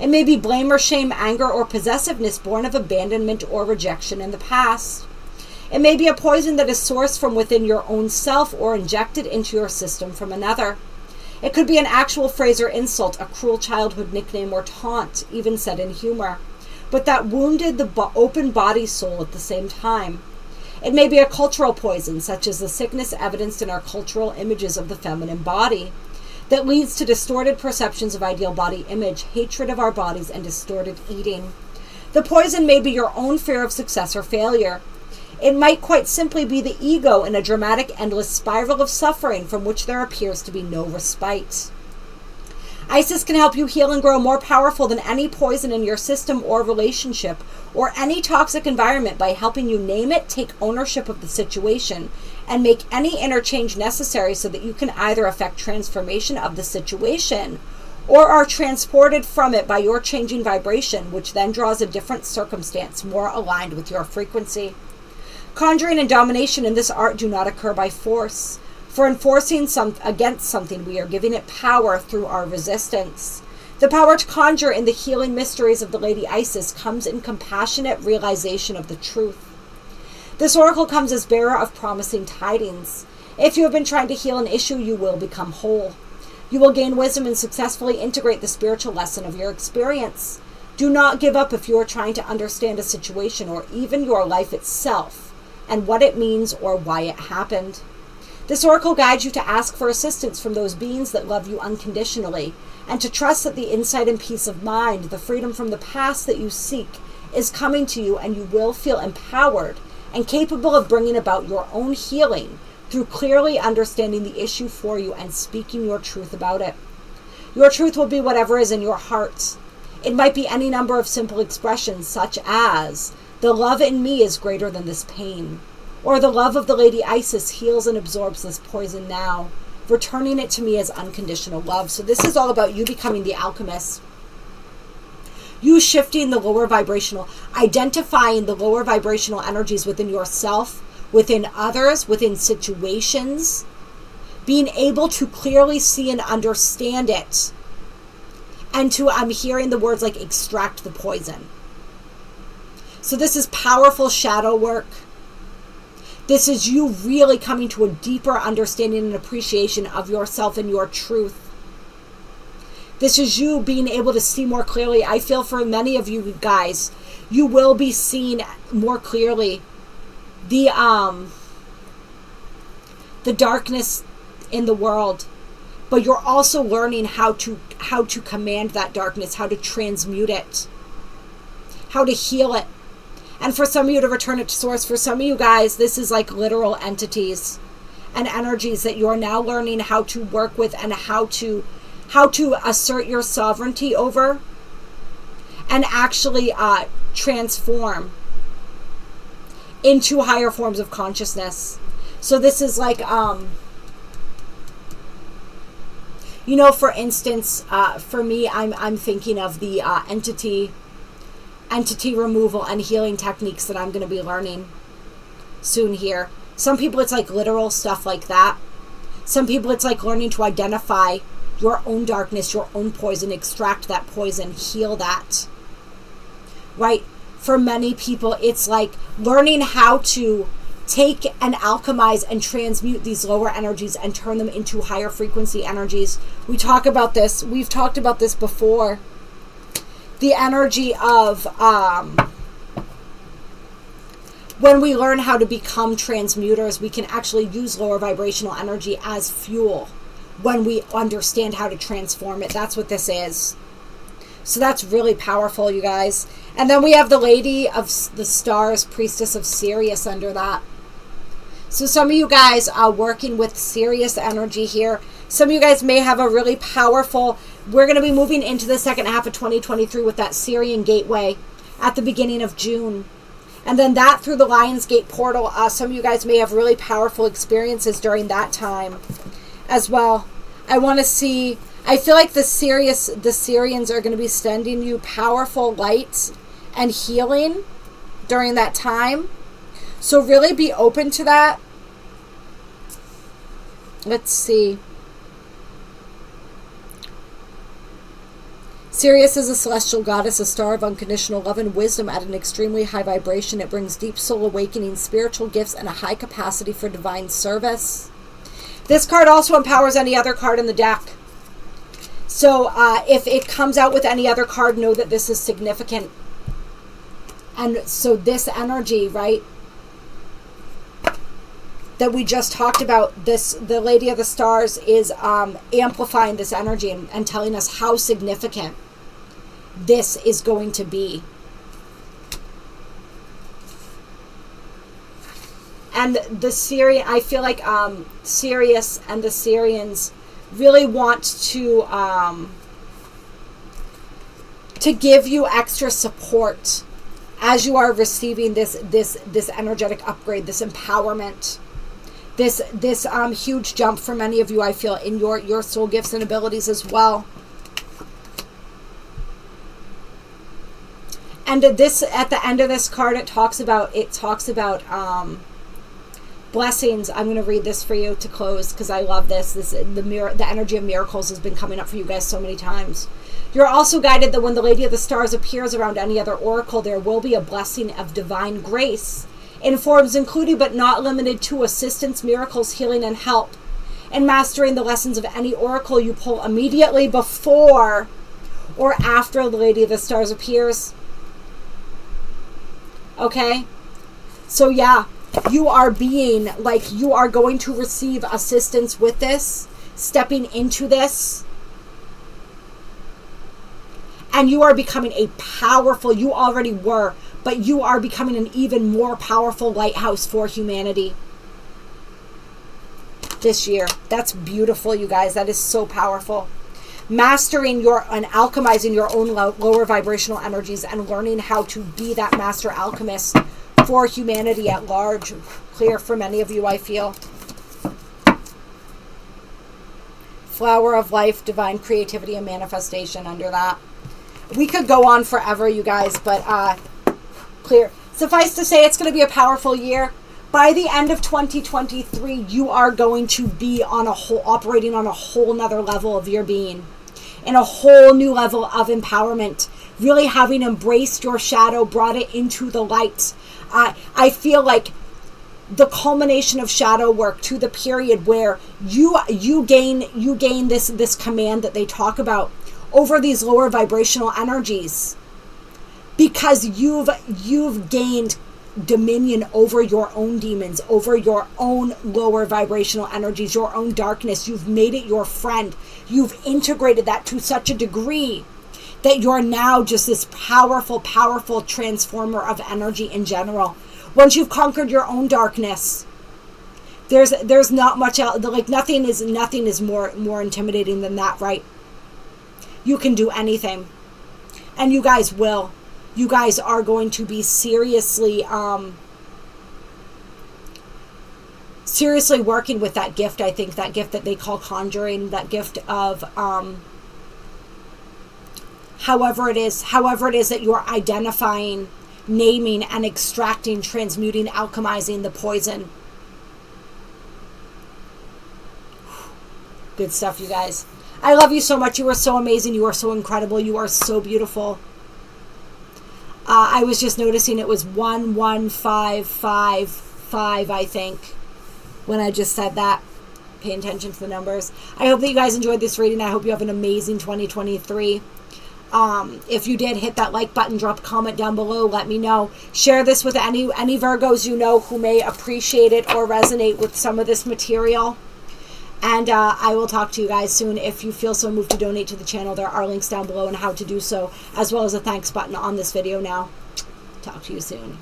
It may be blame or shame, anger, or possessiveness born of abandonment or rejection in the past. It may be a poison that is sourced from within your own self or injected into your system from another. It could be an actual phrase or insult, a cruel childhood nickname or taunt, even said in humor, but that wounded the open body soul at the same time. It may be a cultural poison, such as the sickness evidenced in our cultural images of the feminine body, that leads to distorted perceptions of ideal body image, hatred of our bodies, and distorted eating. The poison may be your own fear of success or failure. It might quite simply be the ego in a dramatic, endless spiral of suffering from which there appears to be no respite. Isis can help you heal and grow more powerful than any poison in your system or relationship or any toxic environment by helping you name it, take ownership of the situation, and make any interchange necessary so that you can either affect transformation of the situation or are transported from it by your changing vibration, which then draws a different circumstance more aligned with your frequency. Conjuring and domination in this art do not occur by force. For enforcing against something, we are giving it power through our resistance. The power to conjure in the healing mysteries of the Lady Isis comes in compassionate realization of the truth. This oracle comes as bearer of promising tidings. If you have been trying to heal an issue, you will become whole. You will gain wisdom and successfully integrate the spiritual lesson of your experience. Do not give up if you are trying to understand a situation or even your life itself and what it means or why it happened. This oracle guides you to ask for assistance from those beings that love you unconditionally and to trust that the insight and peace of mind, the freedom from the past that you seek, is coming to you, and you will feel empowered and capable of bringing about your own healing through clearly understanding the issue for you and speaking your truth about it. Your truth will be whatever is in your heart. It might be any number of simple expressions such as, "The love in me is greater than this pain," or "The love of the Lady Isis heals and absorbs this poison now, returning it to me as unconditional love." So this is all about you becoming the alchemist. You shifting the lower vibrational, identifying the lower vibrational energies within yourself, within others, within situations, being able to clearly see and understand it. And I'm hearing the words like extract the poison. So this is powerful shadow work. This is you really coming to a deeper understanding and appreciation of yourself and your truth. This is you being able to see more clearly. I feel for many of you guys, you will be seeing more clearly the darkness in the world, but you're also learning how to command that darkness, how to transmute it, how to heal it. And for some of you to return it to source. For some of you guys, this is like literal entities and energies that you're now learning how to work with and how to assert your sovereignty over and actually transform into higher forms of consciousness. So this is like, you know, for instance, for me, I'm thinking of the entity removal and healing techniques that I'm going to be learning soon here. Some people, it's like literal stuff like that. Some people, it's like learning to identify your own darkness, your own poison, extract that poison, heal that. Right? For many people, it's like learning how to take and alchemize and transmute these lower energies and turn them into higher frequency energies. We talk about this. We've talked about this before. The energy of when we learn how to become transmuters, we can actually use lower vibrational energy as fuel when we understand how to transform it. That's what this is. So that's really powerful, you guys. And then we have the Lady of the Stars, Priestess of Sirius under that. So some of you guys are working with Sirius energy here. Some of you guys may have a really powerful, we're going to be moving into the second half of 2023 with that Sirian gateway at the beginning of June. And then that through the Lionsgate portal, some of you guys may have really powerful experiences during that time as well. I want to see, I feel like the Sirians are going to be sending you powerful light and healing during that time. So really be open to that. Let's see. Sirius is a celestial goddess, a star of unconditional love and wisdom at an extremely high vibration. It brings deep soul awakening, spiritual gifts, and a high capacity for divine service. This card also empowers any other card in the deck. So if it comes out with any other card, know that this is significant. And so this energy, right, that we just talked about, this, the Lady of the Stars is amplifying this energy and telling us how significant this is going to be. And the Sirian, I feel like Sirius and the Sirians really want to give you extra support as you are receiving this energetic upgrade, this empowerment, this huge jump for many of you, I feel, in your soul gifts and abilities as well. And this, at the end of this card, it talks about blessings. I'm going to read this for you to close because I love this. The energy of miracles has been coming up for you guys so many times. You're also guided that when the Lady of the Stars appears around any other oracle, there will be a blessing of divine grace in forms including but not limited to assistance, miracles, healing, and help in mastering the lessons of any oracle you pull immediately before or after the Lady of the Stars appears. Okay? So yeah, you are going to receive assistance with this, stepping into this. And you are becoming a powerful, you already were, but you are becoming an even more powerful lighthouse for humanity this year. That's beautiful, you guys. That is so powerful. Mastering and alchemizing your own lower vibrational energies and learning how to be that master alchemist for humanity at large. Clear for many of you, I feel. Flower of life, divine creativity and manifestation under that. We could go on forever, you guys, but clear. Suffice to say, it's going to be a powerful year. By the end of 2023, you are going to be on a whole, operating on a whole nother level of your being, in a whole new level of empowerment, really having embraced your shadow, brought it into the light. I feel like the culmination of shadow work to the period where you gain this command that they talk about over these lower vibrational energies, because you've gained dominion over your own demons, over your own lower vibrational energies, your own darkness. You've made it your friend. You've integrated that to such a degree that you're now just this powerful transformer of energy in general. Once you've conquered your own darkness, there's not much else. Like nothing is more intimidating than that, right? You can do anything, and you guys will. You guys are going to be seriously working with that gift. I think that gift that they call conjuring, that gift of however it is that you're identifying, naming, and extracting, transmuting, alchemizing the poison. Good stuff, you guys. I love you so much. You are so amazing. You are so incredible. You are so beautiful. I was just noticing it was 11555, I think, when I just said that. Pay attention to the numbers. I hope that you guys enjoyed this reading. I hope you have an amazing 2023. If you did, hit that like button, drop a comment down below, let me know. Share this with any Virgos you know who may appreciate it or resonate with some of this material. And I will talk to you guys soon. If you feel so moved to donate to the channel, there are links down below on how to do so, as well as a thanks button on this video now. Talk to you soon.